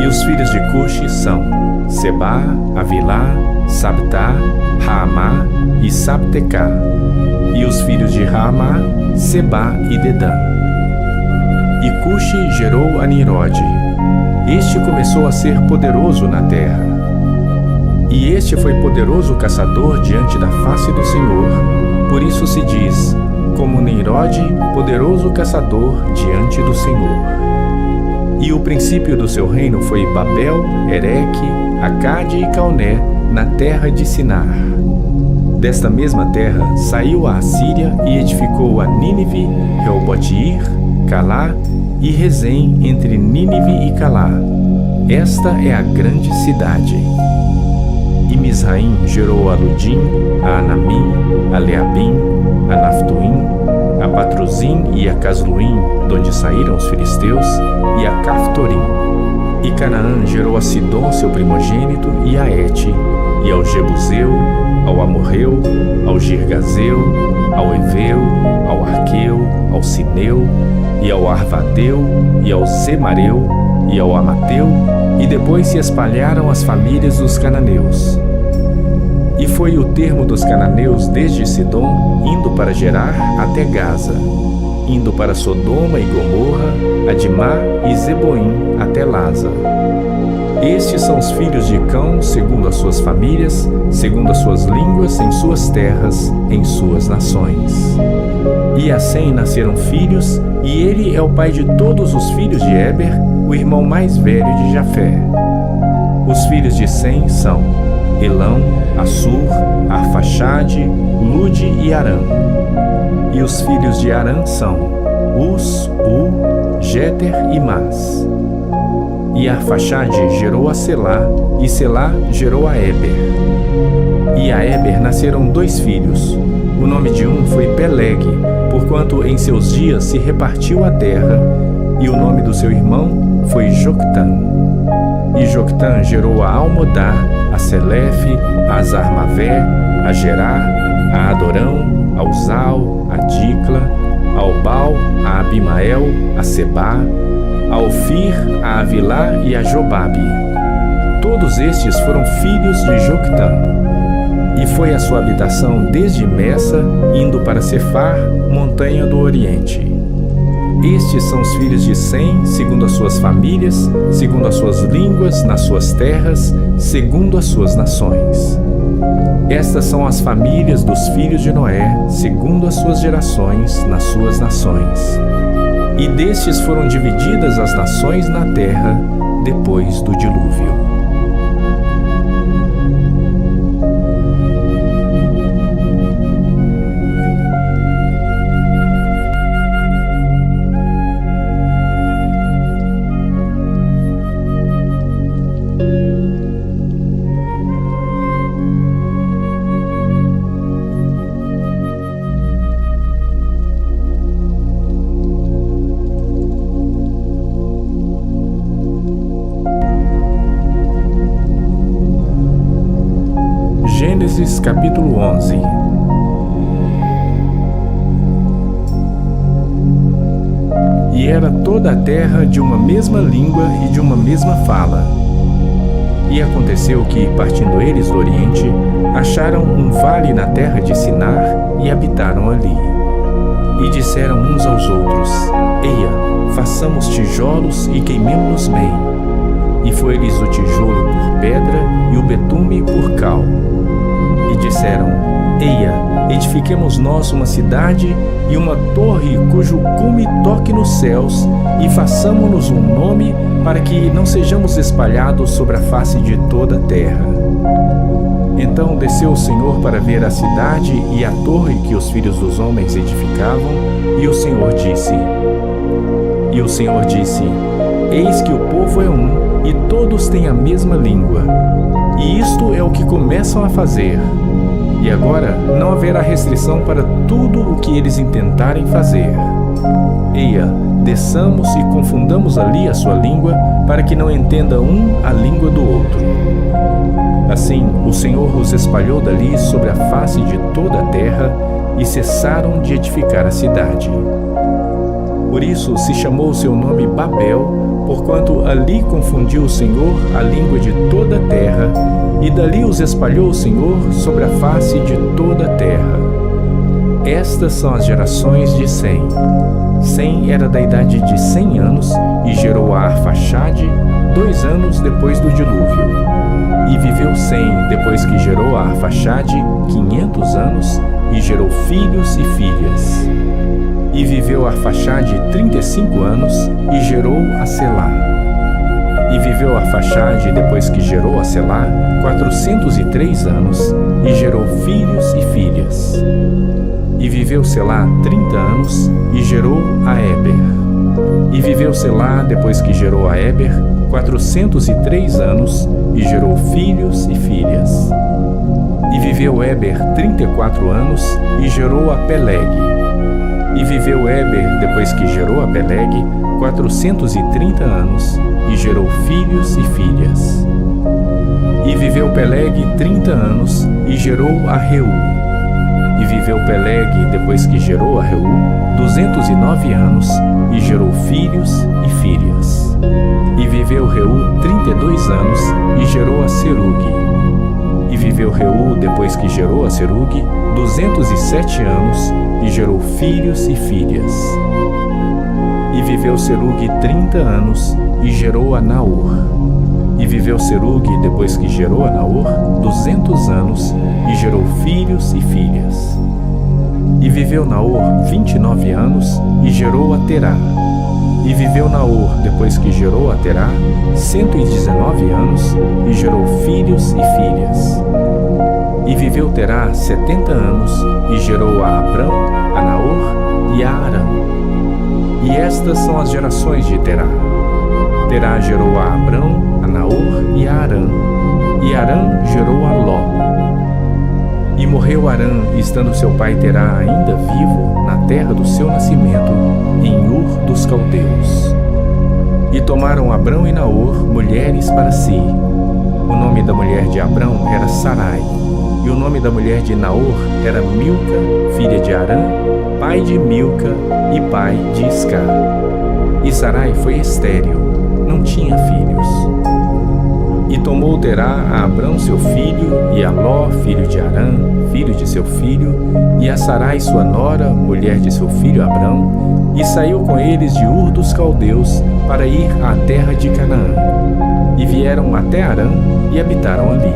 E os filhos de Cuxi são Sebá, Avilá, Sabtá, Raamá e Sabtecá. E os filhos de Raamá, Sebá e Dedã. E Cuxi gerou a Nirode. Este começou a ser poderoso na terra. E este foi poderoso caçador diante da face do Senhor. Por isso se diz, como Nirode, poderoso caçador diante do Senhor. E o princípio do seu reino foi Babel, Ereque, Acade e Calné, na terra de Sinar. Desta mesma terra saiu a Assíria e edificou a Nínive, Reobote-ir, Calá e Rezém entre Nínive e Calá. Esta é a grande cidade. E Misraim gerou a Ludim, a Anamim, a Leabim, a Naftuim, a Patruzim e a Casluim, donde saíram os filisteus, e a Caftorim. E Canaã gerou a Sidom, seu primogênito, e a Et, e ao Jebuseu, ao Amorreu, ao Girgazeu, ao Eveu, ao Arqueu, ao Sineu, e ao Arvadeu, e ao Zemareu, e ao Amateu, e depois se espalharam as famílias dos cananeus. E foi o termo dos cananeus desde Sidom, indo para Gerar até Gaza, indo para Sodoma e Gomorra, Adimá e Zeboim até Laza. Estes são os filhos de Cão, segundo as suas famílias, segundo as suas línguas, em suas terras, em suas nações. E a Sem nasceram filhos, e ele é o pai de todos os filhos de Éber, o irmão mais velho de Jafé. Os filhos de Sem são Elão, Assur, Arfaxade, Lude e Arã. E os filhos de Arã são Uz, Jeter e Mas. E Arfaxade gerou a Selá, e Selá gerou a Éber. E a Éber nasceram 2 filhos. O nome de um foi Peleg, porquanto em seus dias se repartiu a terra, e o nome do seu irmão foi Joctã. E Joctã gerou a Almodá, a Selefe, a Zarmavé, a Gerá, a Adorão, a Uzal, a Dicla, a Obal, a Abimael, a Sebá, a Ofir, a Avilá e a Jobabe. Todos estes foram filhos de Joctã. E foi a sua habitação desde Messa, indo para Cefar, montanha do Oriente. Estes são os filhos de Sem, segundo as suas famílias, segundo as suas línguas, nas suas terras, segundo as suas nações. Estas são as famílias dos filhos de Noé, segundo as suas gerações, nas suas nações. E destes foram divididas as nações na terra, depois do dilúvio. Gênesis capítulo 11. E era toda a terra de uma mesma língua e de uma mesma fala. E aconteceu que, partindo eles do Oriente, acharam um vale na terra de Sinar e habitaram ali. E disseram uns aos outros: Eia, façamos tijolos e queimemo-nos bem. E foi-lhes o tijolo por pedra e o betume por cal. E disseram: Eia, edifiquemos nós uma cidade e uma torre cujo cume toque nos céus, e façamo-nos um nome para que não sejamos espalhados sobre a face de toda a terra. Então desceu o Senhor para ver a cidade e a torre que os filhos dos homens edificavam, e o Senhor disse: Eis que o povo é um, e todos têm a mesma língua. E isto é o que começam a fazer. E agora não haverá restrição para tudo o que eles intentarem fazer. Eia, desçamos e confundamos ali a sua língua, para que não entenda um a língua do outro. Assim, o Senhor os espalhou dali sobre a face de toda a terra, e cessaram de edificar a cidade. Por isso se chamou seu nome Babel, porquanto ali confundiu o Senhor a língua de toda a terra, e dali os espalhou o Senhor sobre a face de toda a terra. Estas são as gerações de Sem. Sem era da idade de 100 anos e gerou a Arfaxade 2 anos depois do dilúvio. E viveu Sem, depois que gerou a Arfaxade, 500 anos e gerou filhos e filhas. E viveu Arfaxade 35 anos e gerou a Selá. E viveu Arfaxade, depois que gerou a Selá, 403 anos e gerou filhos e filhas. E viveu Selá 30 anos e gerou a Éber. E viveu Selá, depois que gerou a Éber, 403 anos e gerou filhos e filhas. E viveu Éber 34 anos e gerou a Peleg. E viveu Éber, depois que gerou a Peleg, 430 anos e gerou filhos e filhas. E viveu Peleg 30 anos e gerou a Reu. E viveu Peleg, depois que gerou a Reu, 209 anos e gerou filhos e filhas. E viveu Reu 32 anos e gerou a Serugue. E viveu Reu, depois que gerou a Serugue, 207 anos e gerou filhos e filhas. E viveu Serugue 30 anos e gerou a Naor. E viveu Serugue, depois que gerou a Naor, 200 anos e gerou filhos e filhas. E viveu Naor 29 anos e gerou a Terá. E viveu Naor, depois que gerou a Terá, 119 anos e gerou filhos e filhas. E viveu Terá 70 anos e gerou a Abrão, a Naor e a Arã. E estas são as gerações de Terá. Terá gerou a Abrão, a Naor e a Arã. E Arã gerou a Ló. E morreu Arã, estando seu pai Terá ainda vivo, na terra do seu nascimento, em Ur dos Caldeus. E tomaram Abrão e Naor mulheres para si. O nome da mulher de Abrão era Sarai, e o nome da mulher de Naor era Milca, filha de Arã, pai de Milca e pai de Iscar. E Sarai foi estéril, não tinha filhos. E tomou Terá a Abrão seu filho, e a Ló, filho de Arã, filho de seu filho, e a Sarai sua nora, mulher de seu filho Abrão, e saiu com eles de Ur dos Caldeus para ir à terra de Canaã. E vieram até Arã e habitaram ali.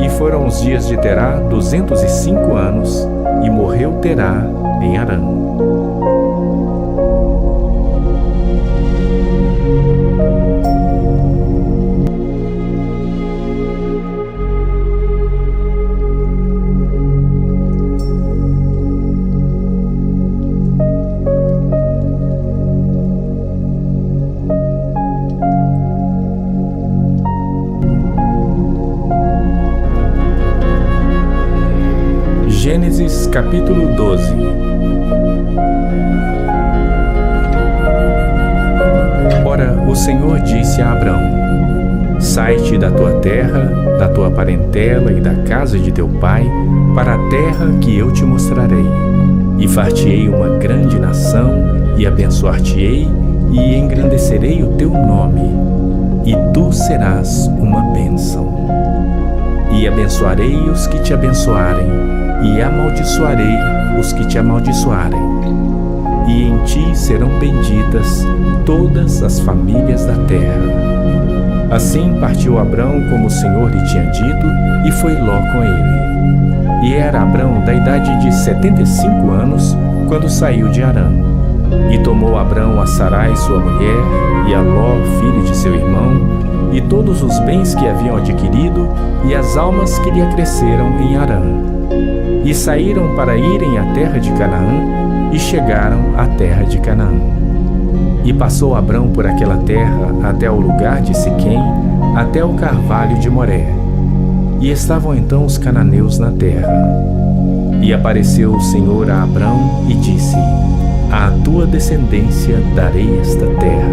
E foram os dias de Terá 205 anos, e morreu Terá em Arã. Gênesis capítulo 12. Ora, o Senhor disse a Abrão: Sai-te da tua terra, da tua parentela e da casa de teu pai, para a terra que eu te mostrarei. E far-te-ei uma grande nação, e abençoar-te-ei, e engrandecerei o teu nome, e tu serás uma bênção. E abençoarei os que te abençoarem, e amaldiçoarei os que te amaldiçoarem. E em ti serão benditas todas as famílias da terra. Assim partiu Abrão como o Senhor lhe tinha dito, e foi Ló com ele. E era Abrão da idade de 75 anos, quando saiu de Harã. E tomou Abrão a Sarai sua mulher, e a Ló, filho de seu irmão, e todos os bens que haviam adquirido, e as almas que lhe acresceram em Harã. E saíram para irem à terra de Canaã, e chegaram à terra de Canaã. E passou Abrão por aquela terra até o lugar de Siquém, até o carvalho de Moré. E estavam então os cananeus na terra. E apareceu o Senhor a Abrão e disse: À tua descendência darei esta terra.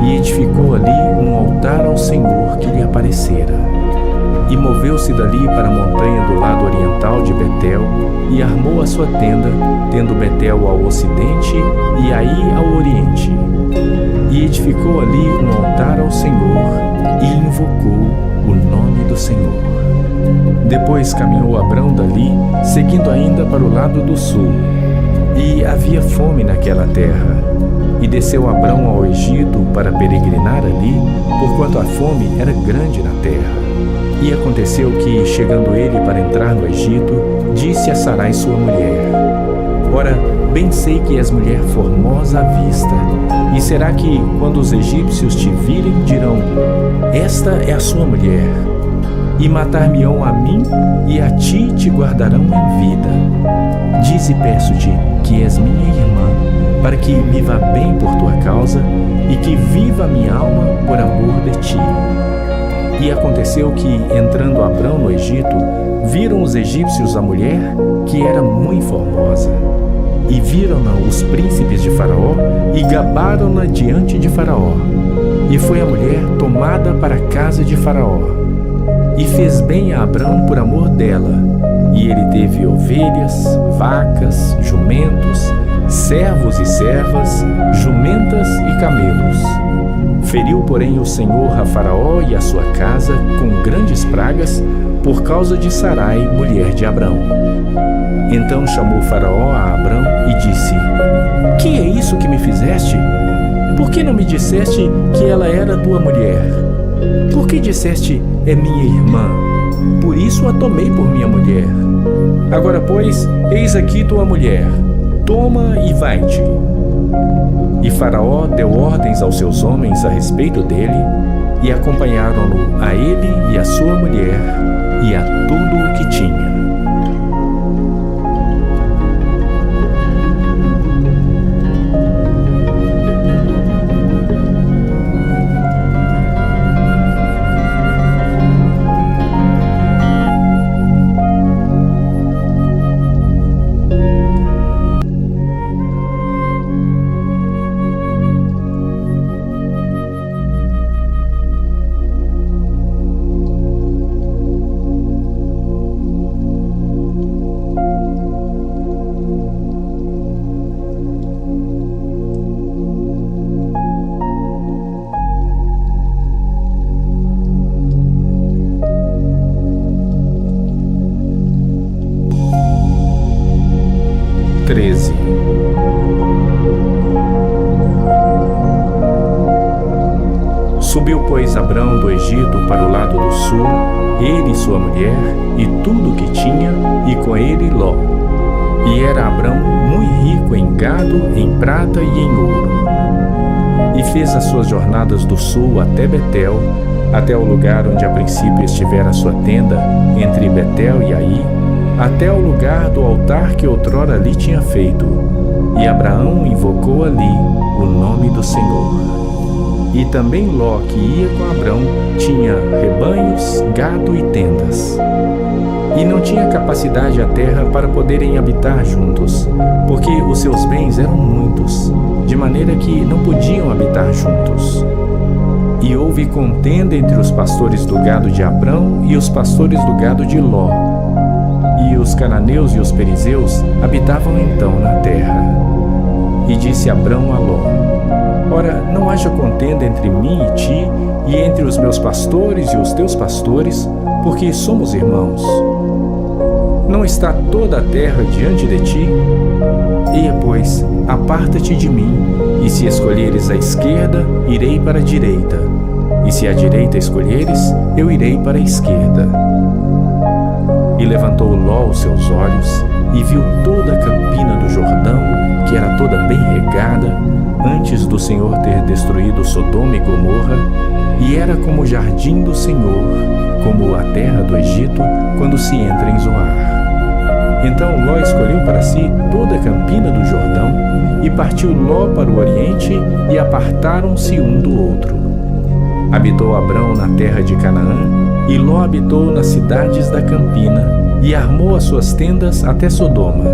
E edificou ali um altar ao Senhor que lhe aparecera. E moveu-se dali para a montanha do lado oriental de Betel, e armou a sua tenda, tendo Betel ao ocidente e Ai ao oriente. E edificou ali um altar ao Senhor, e invocou o nome do Senhor. Depois caminhou Abrão dali, seguindo ainda para o lado do sul. E havia fome naquela terra. E desceu Abrão ao Egito para peregrinar ali, porquanto a fome era grande na terra. E aconteceu que, chegando ele para entrar no Egito, disse a Sarai sua mulher: Ora, bem sei que és mulher formosa à vista. E será que, quando os egípcios te virem, dirão: Esta é a sua mulher? E matar-me-ão a mim, e a ti te guardarão em vida. Dize, peço-te, que és minha irmã, para que me vá bem por tua causa, e que viva minha alma por amor de ti. E aconteceu que, entrando Abrão no Egito, viram os egípcios a mulher, que era muito formosa. E viram-na os príncipes de Faraó, e gabaram-na diante de Faraó. E foi a mulher tomada para a casa de Faraó. E fez bem a Abrão por amor dela. E ele teve ovelhas, vacas, jumentos, servos e servas, jumentas e camelos. Feriu, porém, o Senhor a Faraó e a sua casa com grandes pragas, por causa de Sarai, mulher de Abrão. Então chamou Faraó a Abrão e disse: Que é isso que me fizeste? Por que não me disseste que ela era tua mulher? Por que disseste: é minha irmã? Por isso a tomei por minha mulher. Agora, pois, eis aqui tua mulher. Toma e vai-te. E Faraó deu ordens aos seus homens a respeito dele, e acompanharam-no a ele e a sua mulher, e a tudo o que tinha. Subiu, pois, Abrão do Egito para o lado do sul, ele e sua mulher, e tudo o que tinha, e com ele Ló. E era Abrão muito rico em gado, em prata e em ouro. E fez as suas jornadas do sul até Betel, até o lugar onde a princípio estivera a sua tenda, entre Betel e Ai, até o lugar do altar que outrora ali tinha feito. E Abraão invocou ali o nome do Senhor. E também Ló, que ia com Abrão, tinha rebanhos, gado e tendas. E não tinha capacidade a terra para poderem habitar juntos, porque os seus bens eram muitos, de maneira que não podiam habitar juntos. E houve contenda entre os pastores do gado de Abrão e os pastores do gado de Ló. E os cananeus e os perizeus habitavam então na terra. E disse Abrão a Ló: Ora, não haja contenda entre mim e ti, e entre os meus pastores e os teus pastores, porque somos irmãos. Não está toda a terra diante de ti? Eia, pois, aparta-te de mim, e se escolheres a esquerda, irei para a direita, e se a direita escolheres, eu irei para a esquerda. E levantou Ló os seus olhos, e viu toda a campina do Jordão, que era toda bem regada, antes do Senhor ter destruído Sodoma e Gomorra, e era como o jardim do Senhor, como a terra do Egito, quando se entra em Zoar. Então Ló escolheu para si toda a campina do Jordão, e partiu Ló para o oriente, e apartaram-se um do outro. Habitou Abrão na terra de Canaã, e Ló habitou nas cidades da campina, e armou as suas tendas até Sodoma.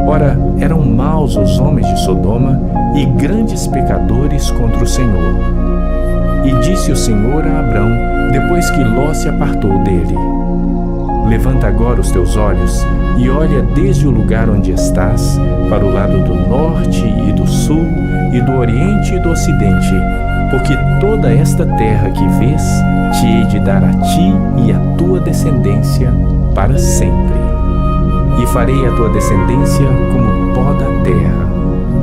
Ora, eram maus os homens de Sodoma, e grandes pecadores contra o Senhor. E disse o Senhor a Abrão, depois que Ló se apartou dele: Levanta agora os teus olhos e olha desde o lugar onde estás, para o lado do norte e do sul, e do oriente e do ocidente, porque toda esta terra que vês, te hei de dar a ti e à tua descendência para sempre. E farei a tua descendência como pó da terra,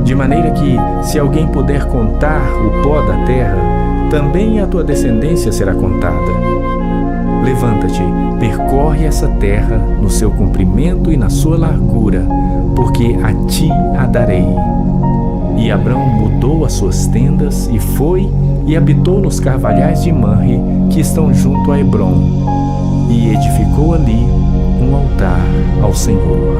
de maneira que, se alguém puder contar o pó da terra, também a tua descendência será contada. Levanta-te, percorre essa terra no seu comprimento e na sua largura, porque a ti a darei. E Abrão mudou as suas tendas e foi e habitou nos carvalhais de Manre, que estão junto a Hebrom, e edificou ali um altar ao Senhor.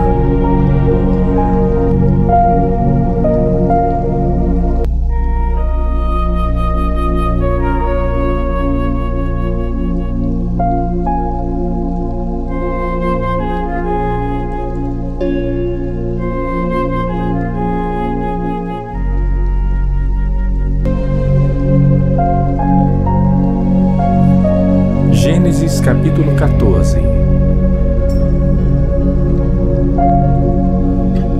Gênesis capítulo 14.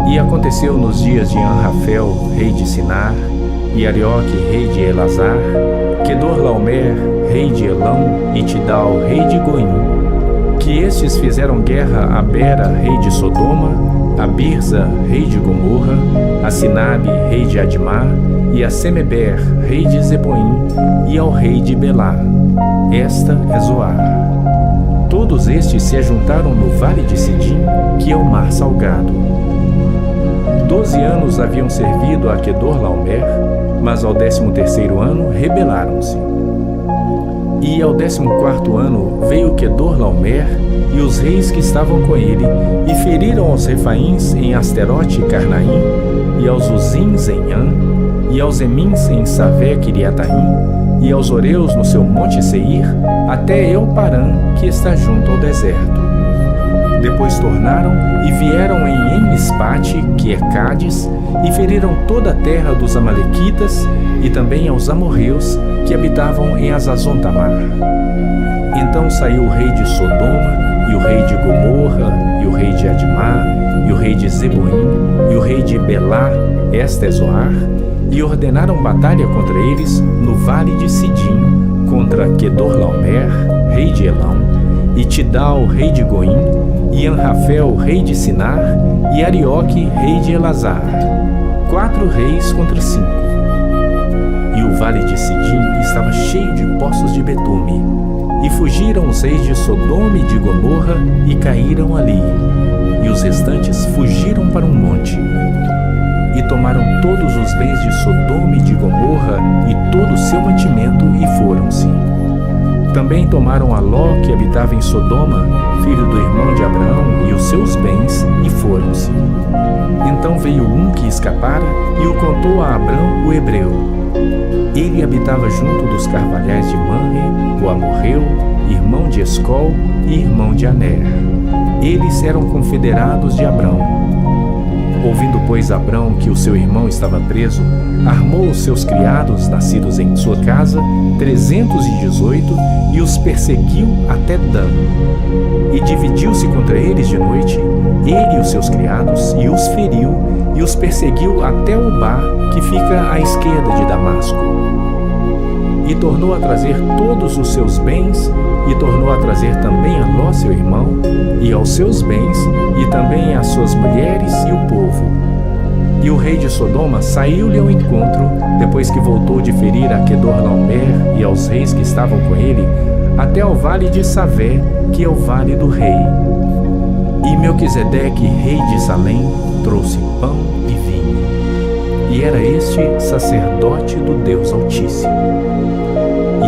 E aconteceu nos dias de Anrafel, rei de Sinar, e Arioque, rei de Elazar, Quedorlaomer, rei de Elão, e Tidal, rei de Goim, que estes fizeram guerra a Bera, rei de Sodoma, a Birza, rei de Gomorra, a Sinabe, rei de Admá, e a Semeber, rei de Zeboim, e ao rei de Belá. Esta é Zoar. Todos estes se ajuntaram no vale de Sidim, que é o mar salgado. 12 anos haviam servido a Quedorlaomer, mas ao 13º ano rebelaram-se. E ao 14º ano veio Quedorlaomer e os reis que estavam com ele, e feriram aos Refaíns em Asterote e Carnaim, e aos Uzins em An, e aos Emins em Savé Quiriataim, e aos Oreus no seu monte Seir, até Elparã, que está junto ao deserto. Depois tornaram e vieram em Emispate, que é Cádiz, e feriram toda a terra dos Amalequitas, e também aos amorreus, que habitavam em Azazon-Tamar. Então saiu o rei de Sodoma, e o rei de Gomorra, e o rei de Admá, e o rei de Zeboim, e o rei de Belá, esta é Zoar, e ordenaram batalha contra eles no vale de Sidim, contra Quedorlaomer, rei de Elão, e Tidal, rei de Goim, e Anrafel, rei de Sinar, e Arioque, rei de Elazar. 4 reis contra 5. E o vale de Sidim estava cheio de poços de betume, e fugiram os reis de Sodoma e de Gomorra, e caíram ali, e os restantes fugiram para um monte. E tomaram todos os bens de Sodoma e de Gomorra e todo o seu mantimento e foram-se. Também tomaram a Ló, que habitava em Sodoma, filho do irmão de Abraão, e os seus bens e foram-se. Então veio um que escapara e o contou a Abrão, o hebreu. Ele habitava junto dos carvalhais de Manre, o amorreu, irmão de Escol e irmão de Aner. Eles eram confederados de Abrão. Ouvindo, pois, Abrão que o seu irmão estava preso, armou os seus criados, nascidos em sua casa, 318, e os perseguiu até Dan. E dividiu-se contra eles de noite, ele e os seus criados, e os feriu, e os perseguiu até Ubá, que fica à esquerda de Damasco. E tornou a trazer todos os seus bens, e tornou a trazer também a Ló, seu irmão, e aos seus bens, e também às suas mulheres e o povo. E o rei de Sodoma saiu-lhe ao encontro, depois que voltou de ferir a Quedorlaomer e aos reis que estavam com ele, até ao vale de Savé, que é o vale do rei. E Melquisedeque, rei de Salém, trouxe pão e vinho. E era este sacerdote do Deus Altíssimo.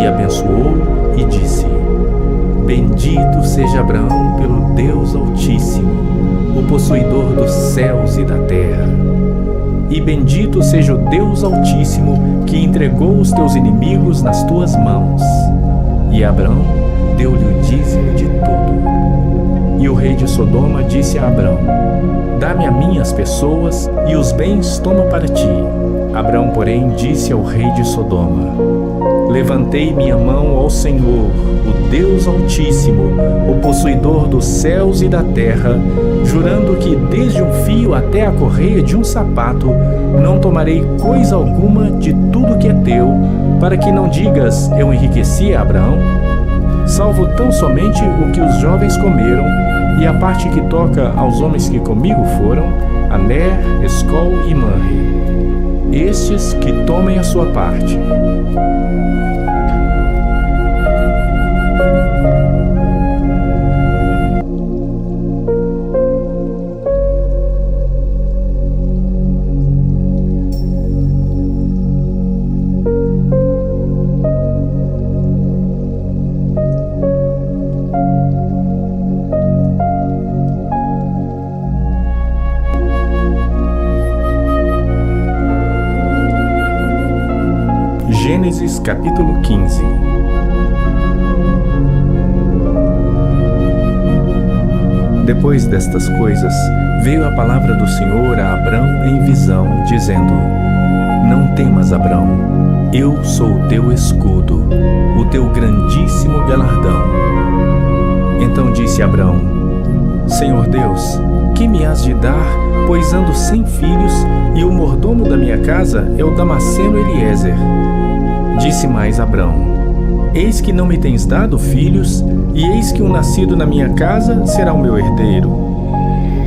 E abençoou e disse: Bendito seja Abraão pelo Deus Altíssimo, o possuidor dos céus e da terra. E bendito seja o Deus Altíssimo, que entregou os teus inimigos nas tuas mãos. E Abrão deu-lhe o dízimo de tudo. E o rei de Sodoma disse a Abrão: Dá-me a mim as pessoas, e os bens toma para ti. Abrão, porém, disse ao rei de Sodoma: Levantei minha mão ao Senhor, o Deus Altíssimo, o possuidor dos céus e da terra, jurando que desde um fio até a correia de um sapato não tomarei coisa alguma de tudo que é teu, para que não digas: eu enriqueci a Abraão, salvo tão somente o que os jovens comeram, e a parte que toca aos homens que comigo foram, Aner, Escol e Manre, estes que tomem a sua parte. Gênesis capítulo 15. Depois destas coisas, veio a palavra do Senhor a Abrão em visão, dizendo: Não temas, Abrão, eu sou o teu escudo, o teu grandíssimo galardão. Então disse Abrão: Senhor Deus, que me has de dar, pois ando sem filhos, e o mordomo da minha casa é o Damasceno Eliezer? Disse mais Abrão: Eis que não me tens dado filhos, e eis que um nascido na minha casa será o meu herdeiro.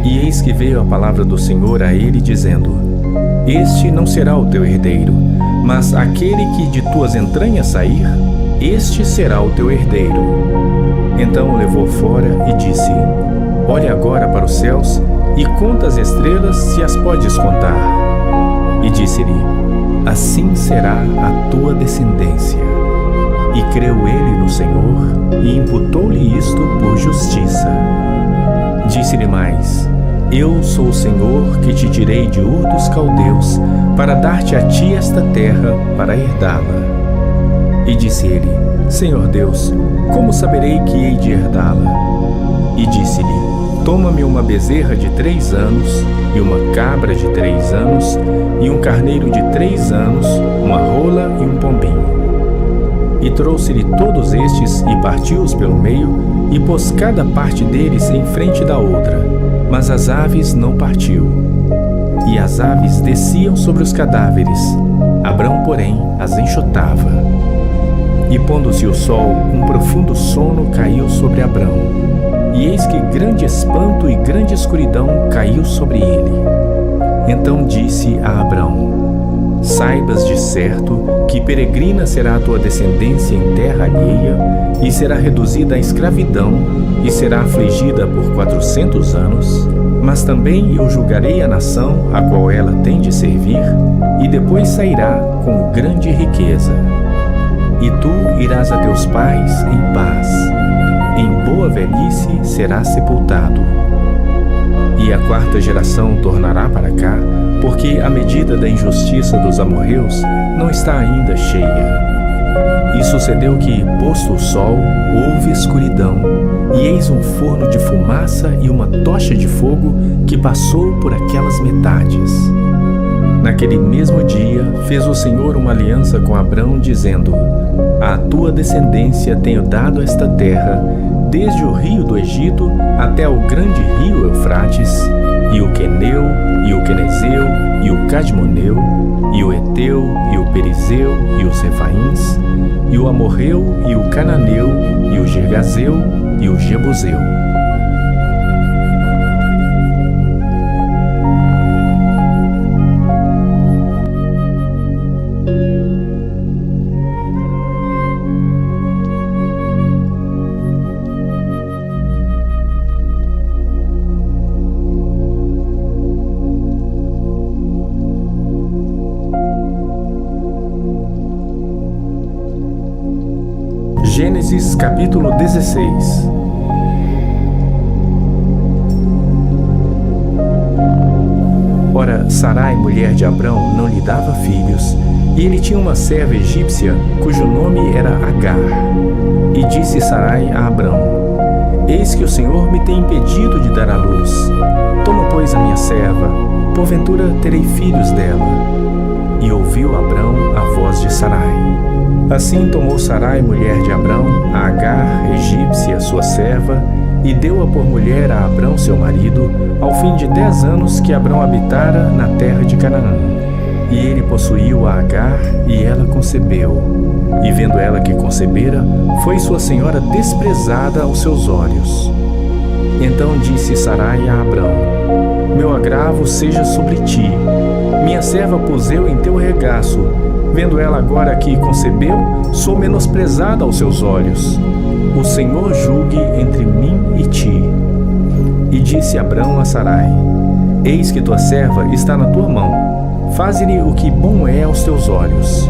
E eis que veio a palavra do Senhor a ele, dizendo: Este não será o teu herdeiro, mas aquele que de tuas entranhas sair, este será o teu herdeiro. Então o levou fora e disse: Olha agora para os céus, e conta as estrelas, se as podes contar. E disse-lhe: Assim será a tua descendência. E creu ele no Senhor, e imputou-lhe isto por justiça. Disse-lhe mais: Eu sou o Senhor que te tirei de Ur dos Caldeus, para dar-te a ti esta terra, para herdá-la. E disse ele: Senhor Deus, como saberei que hei de herdá-la? E disse-lhe: Toma-me uma bezerra de 3 anos, e uma cabra de 3 anos, e um carneiro de 3 anos, uma rola e um pombinho. E trouxe-lhe todos estes, e partiu-os pelo meio, e pôs cada parte deles em frente da outra, mas as aves não partiu. E as aves desciam sobre os cadáveres, Abrão, porém, as enxotava. E pondo-se o sol, um profundo sono caiu sobre Abrão. E eis que grande espanto e grande escuridão caiu sobre ele. Então disse a Abrão: Saibas de certo que peregrina será a tua descendência em terra alheia, e será reduzida à escravidão, e será afligida por 400 anos, mas também eu julgarei a nação a qual ela tem de servir, e depois sairá com grande riqueza. E tu irás a teus pais em paz. Em boa velhice será sepultado. E a 4ª geração tornará para cá, porque a medida da injustiça dos amorreus não está ainda cheia. E sucedeu que, posto o sol, houve escuridão, e eis um forno de fumaça e uma tocha de fogo que passou por aquelas metades. Naquele mesmo dia fez o Senhor uma aliança com Abrão, dizendo: À tua descendência tenho dado esta terra, desde o rio do Egito até o grande rio Eufrates, e o Queneu, e o Quenezeu, e o Cadmoneu, e o Eteu, e o Perizeu, e os Refaíns, e o Amorreu, e o Cananeu, e o Gergazeu, e o Jebuseu. Gênesis capítulo 16. Ora, Sarai, mulher de Abrão, não lhe dava filhos, e ele tinha uma serva egípcia, cujo nome era Agar. E disse Sarai a Abrão: Eis que o Senhor me tem impedido de dar à luz. Toma, pois, a minha serva, porventura terei filhos dela. e ouviu Abrão a voz de Sarai. Assim tomou Sarai, mulher de Abrão, a Agar, egípcia, sua serva, e deu-a por mulher a Abrão, seu marido, ao fim de 10 anos que Abrão habitara na terra de Canaã. E ele possuiu a Agar, e ela concebeu. E vendo ela que concebera, foi sua senhora desprezada aos seus olhos. Então disse Sarai a Abrão: Meu agravo seja sobre ti. Minha serva pus eu em teu regaço. Vendo ela agora que concebeu, sou menosprezada aos seus olhos. O Senhor julgue entre mim e ti. E disse Abrão a Sarai: Eis que tua serva está na tua mão. Faze-lhe o que bom é aos teus olhos.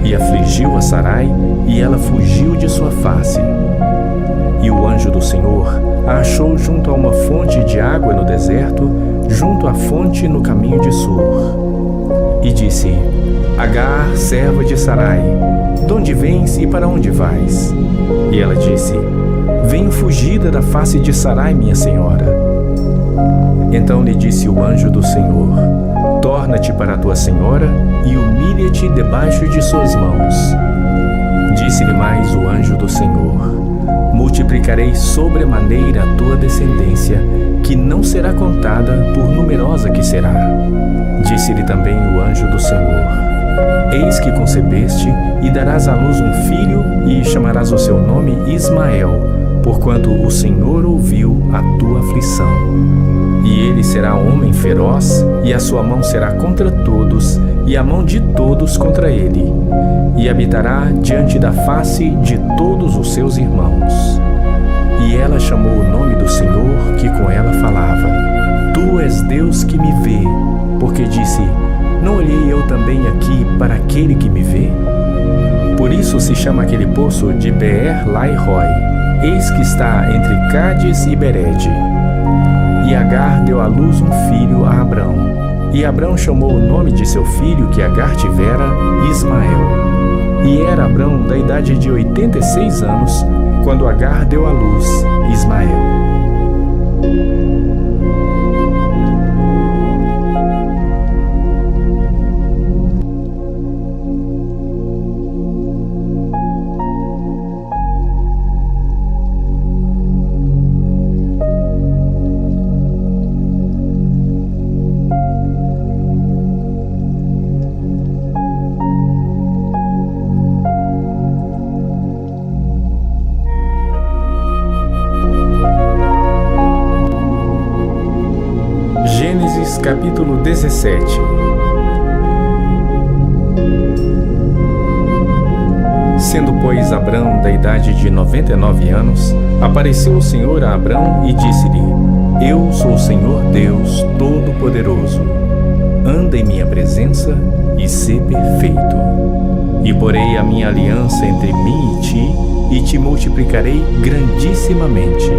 E afligiu a Sarai, e ela fugiu de sua face. E o anjo do Senhor a achou junto a uma fonte de água no deserto, junto à fonte no caminho de Sur. E disse: Agar, serva de Sarai, de onde vens e para onde vais? E ela disse: Venho fugida da face de Sarai, minha senhora. Então lhe disse o anjo do Senhor: Torna-te para a tua senhora e humilha-te debaixo de suas mãos. Disse-lhe mais o anjo do Senhor: Multiplicarei sobremaneira a tua descendência, que não será contada por numerosa que será. Disse-lhe também o anjo do Senhor: Eis que concebeste, e darás à luz um filho, e chamarás o seu nome Ismael, porquanto o Senhor ouviu a tua aflição. E ele será homem feroz, e a sua mão será contra todos, e a mão de todos contra ele. E habitará diante da face de todos os seus irmãos. E ela chamou o nome do Senhor que com ela falava: Tu és Deus que me vê, porque disse: Não olhei eu também aqui para aquele que me vê? Por isso se chama aquele poço de Beer-Lai-Roi, eis que está entre Cádiz e Berede. E Agar deu à luz um filho a Abrão. E Abrão chamou o nome de seu filho que Agar tivera Ismael. E era Abrão da idade de 86 anos, quando Agar deu à luz Ismael. Gênesis capítulo 17. Sendo, pois, Abrão da idade de 99 anos, apareceu o Senhor a Abrão e disse-lhe: Eu sou o Senhor Deus Todo-Poderoso. Anda em minha presença e sê perfeito. E porei a minha aliança entre mim e te multiplicarei grandissimamente.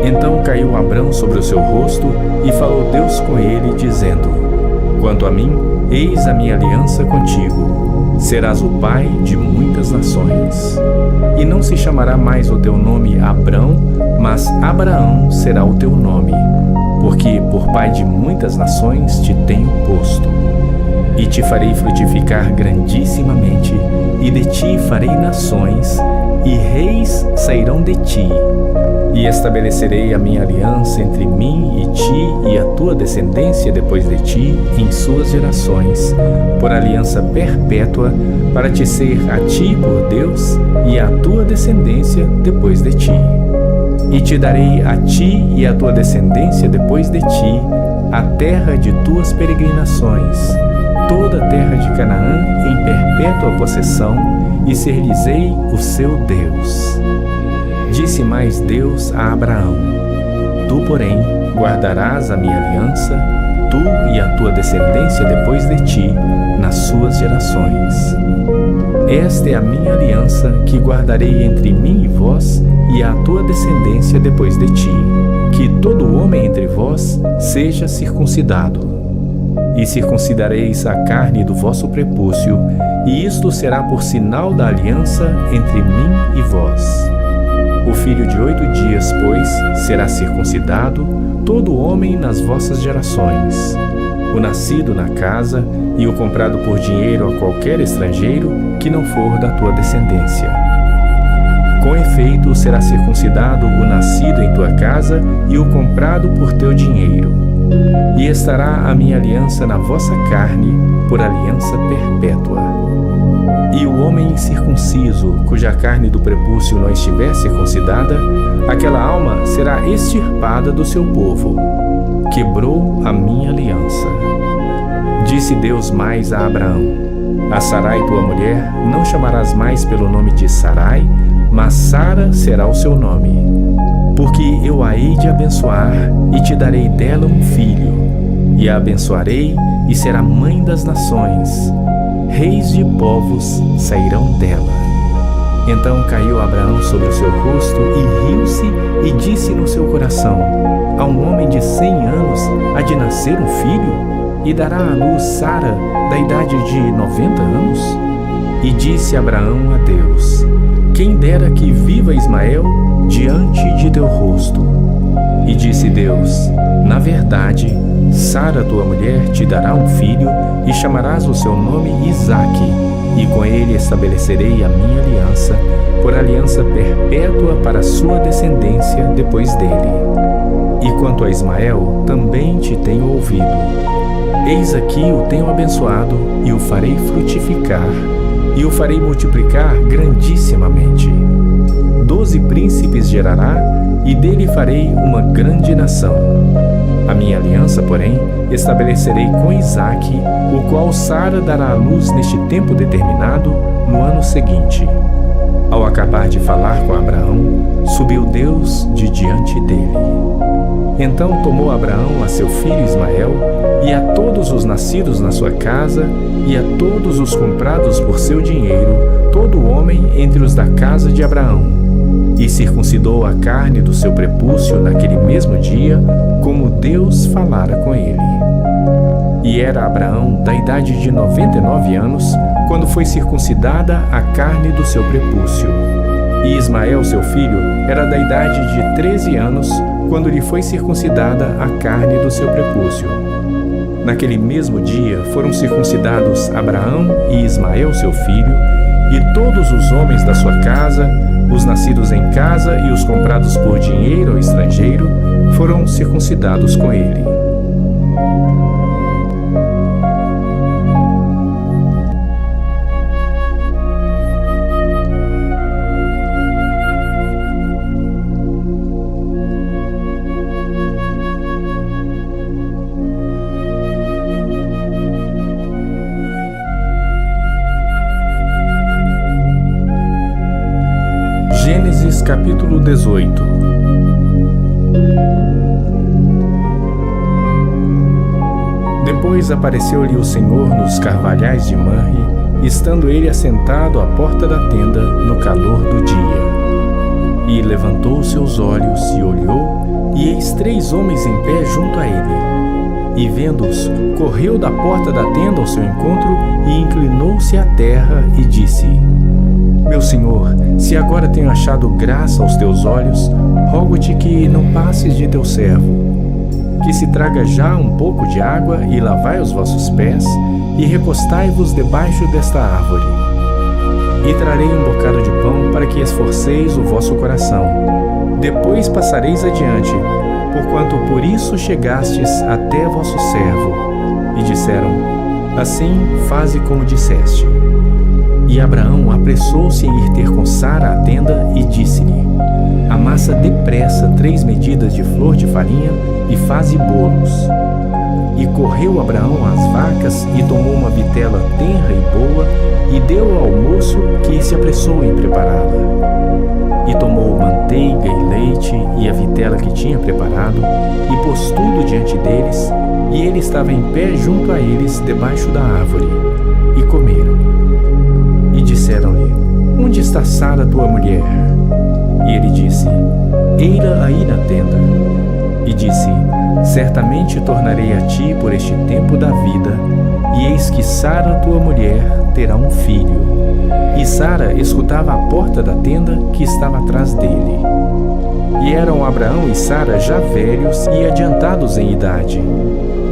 Então caiu Abrão sobre o seu rosto, e falou Deus com ele, dizendo: Quanto a mim, eis a minha aliança contigo. Serás o pai de muitas nações. E não se chamará mais o teu nome Abrão, mas Abraão será o teu nome, porque por pai de muitas nações te tenho posto. E te farei frutificar grandissimamente, e de ti farei nações, e reis sairão de ti. E estabelecerei a minha aliança entre mim e ti e a tua descendência depois de ti em suas gerações, por aliança perpétua, para te ser a ti por Deus e a tua descendência depois de ti. E te darei a ti e a tua descendência depois de ti a terra de tuas peregrinações, toda a terra de Canaã em perpétua possessão, e ser-lhes-ei o seu Deus. Disse mais Deus a Abraão: Tu, porém, guardarás a minha aliança, tu e a tua descendência depois de ti, nas suas gerações. Esta é a minha aliança que guardarei entre mim e vós e a tua descendência depois de ti, que todo homem entre vós seja circuncidado. E circuncidareis a carne do vosso prepúcio, e isto será por sinal da aliança entre mim e vós. O filho de 8 dias, pois, será circuncidado, todo homem nas vossas gerações. o nascido na casa e o comprado por dinheiro a qualquer estrangeiro que não for da tua descendência. Com efeito, será circuncidado o nascido em tua casa e o comprado por teu dinheiro. E estará a minha aliança na vossa carne, por aliança perpétua. E o homem incircunciso, cuja carne do prepúcio não estiver circuncidada, aquela alma será extirpada do seu povo. Quebrou a minha aliança. Disse Deus mais a Abraão: A Sarai tua mulher não chamarás mais pelo nome de Sarai, mas Sara será o seu nome. Porque eu a hei de abençoar e te darei dela um filho, e a abençoarei e será mãe das nações. Reis de povos sairão dela. Então caiu Abraão sobre o seu rosto e riu-se e disse no seu coração: A um homem de 100 anos há de nascer um filho? E dará à luz Sara, da idade de 90 anos? E disse Abraão a Deus: Quem dera que viva Ismael diante de teu rosto. E disse Deus: Na verdade, Sara tua mulher te dará um filho, e chamarás o seu nome Isaque, e com ele estabelecerei a minha aliança, por aliança perpétua para a sua descendência depois dele. E quanto a Ismael, também te tenho ouvido. Eis aqui o tenho abençoado, e o farei frutificar, e o farei multiplicar grandissimamente. 12 príncipes gerará, e dele farei uma grande nação. A minha aliança, porém, estabelecerei com Isaque, o qual Sara dará à luz neste tempo determinado, no ano seguinte. Ao acabar de falar com Abraão, subiu Deus de diante dele. Então tomou Abraão a seu filho Ismael, e a todos os nascidos na sua casa, e a todos os comprados por seu dinheiro, todo homem entre os da casa de Abraão. E circuncidou a carne do seu prepúcio naquele mesmo dia, como Deus falara com ele. E era Abraão da idade de 99 anos, quando foi circuncidada a carne do seu prepúcio. E Ismael, seu filho, era da idade de 13 anos, quando lhe foi circuncidada a carne do seu prepúcio. Naquele mesmo dia foram circuncidados Abraão e Ismael, seu filho, e todos os homens da sua casa, os nascidos em casa e os comprados por dinheiro ou estrangeiro, foram circuncidados com ele. Gênesis capítulo 18. Depois apareceu-lhe o Senhor nos carvalhais de Manre, estando ele assentado à porta da tenda no calor do dia. E levantou seus olhos e olhou, e eis 3 homens em pé junto a ele. E vendo-os, correu da porta da tenda ao seu encontro e inclinou-se à terra e disse: Meu senhor, se agora tenho achado graça aos teus olhos, rogo-te que não passes de teu servo. Que se traga já um pouco de água e lavai os vossos pés, e recostai-vos debaixo desta árvore. E trarei um bocado de pão para que esforceis o vosso coração. Depois passareis adiante, porquanto por isso chegastes até vosso servo. E disseram: Assim faze como disseste. E Abraão apressou-se em ir ter com Sara à tenda e disse-lhe: Amassa depressa 3 medidas de flor de farinha e faze bolos. E correu Abraão às vacas e tomou uma vitela tenra e boa e deu ao moço, que se apressou em prepará-la. E tomou manteiga e leite e a vitela que tinha preparado e pôs tudo diante deles, e ele estava em pé junto a eles debaixo da árvore. E comeram. E disseram-lhe: Onde está Sara tua mulher? E ele disse: Eila aí na tenda. E disse: Certamente tornarei a ti por este tempo da vida, e eis que Sara tua mulher terá um filho. E Sara escutava a porta da tenda que estava atrás dele. E eram Abraão e Sara já velhos e adiantados em idade.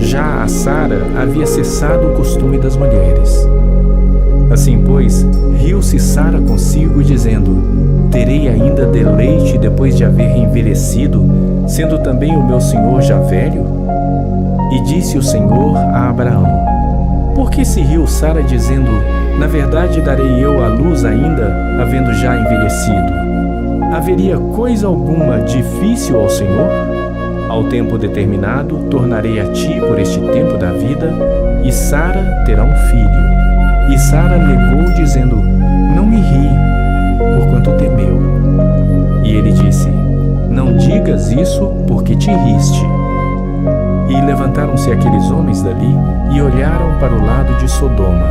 Já a Sara havia cessado o costume das mulheres. Assim, pois, riu-se Sara consigo, dizendo: terei ainda deleite depois de haver envelhecido, sendo também o meu senhor já velho? E disse o Senhor a Abraão: por que se riu Sara, dizendo: na verdade darei eu à luz ainda, havendo já envelhecido? Haveria coisa alguma difícil ao Senhor? Ao tempo determinado, tornarei a ti por este tempo da vida, e Sara terá um filho. E Sara negou, dizendo: não me ri, porquanto temeu. E ele disse: não digas isso, porque te riste. E levantaram-se aqueles homens dali, e olharam para o lado de Sodoma.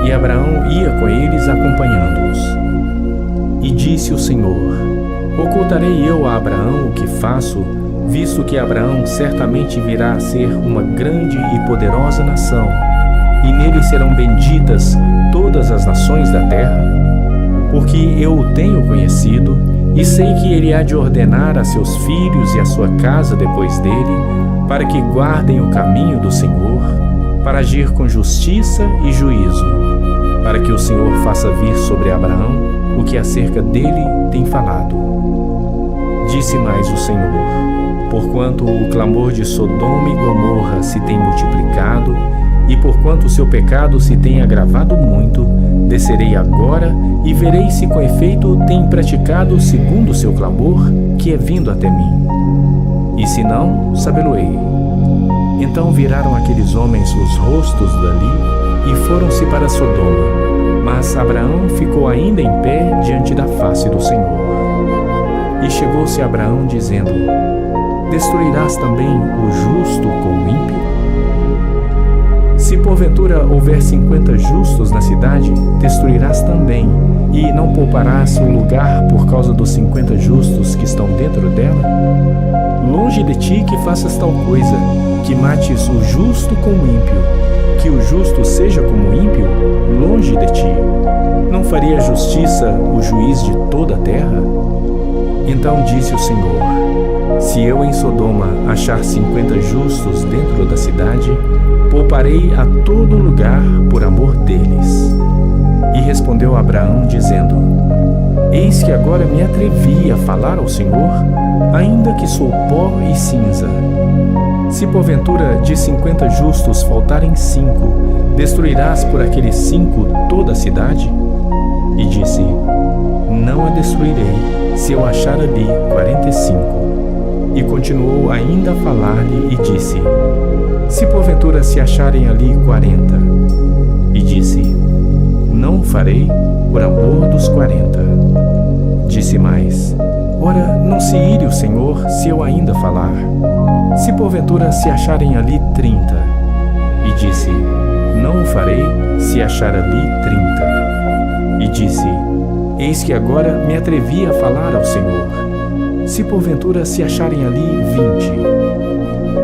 E Abraão ia com eles, acompanhando-os. E disse o Senhor: ocultarei eu a Abraão o que faço, visto que Abraão certamente virá a ser uma grande e poderosa nação, e nele serão benditas todas as nações da terra? Porque eu o tenho conhecido, e sei que ele há de ordenar a seus filhos e a sua casa depois dele, para que guardem o caminho do Senhor, para agir com justiça e juízo, para que o Senhor faça vir sobre Abraão o que acerca dele tem falado. Disse mais o Senhor: porquanto o clamor de Sodoma e Gomorra se tem multiplicado, e porquanto o seu pecado se tem agravado muito, descerei agora e verei se com efeito tem praticado segundo o seu clamor, que é vindo até mim. E se não, sabê-lo-ei. Então viraram aqueles homens os rostos dali e foram-se para Sodoma. Mas Abraão ficou ainda em pé diante da face do Senhor. E chegou-se Abraão, dizendo: destruirás também o justo com o ímpio? Se porventura houver 50 justos na cidade, destruirás também, e não pouparás o lugar por causa dos 50 justos que estão dentro dela? Longe de ti que faças tal coisa, que mates o justo com o ímpio, que o justo seja como o ímpio, longe de ti. Não faria justiça o juiz de toda a terra? Então disse o Senhor: se eu em Sodoma achar 50 justos dentro da cidade, pouparei a todo lugar por amor deles. E respondeu Abraão, dizendo: eis que agora me atrevi a falar ao Senhor, ainda que sou pó e cinza. Se porventura de 50 justos faltarem 5, destruirás por aqueles 5 toda a cidade? E disse: não a destruirei, se eu achar ali 45. E continuou ainda a falar-lhe e disse: se porventura se acharem ali 40. E disse: não o farei por amor dos 40. Disse mais: ora, não se ire o Senhor se eu ainda falar. Se porventura se acharem ali 30. E disse: não o farei se achar ali 30. E disse: eis que agora me atrevi a falar ao Senhor. Se porventura se acharem ali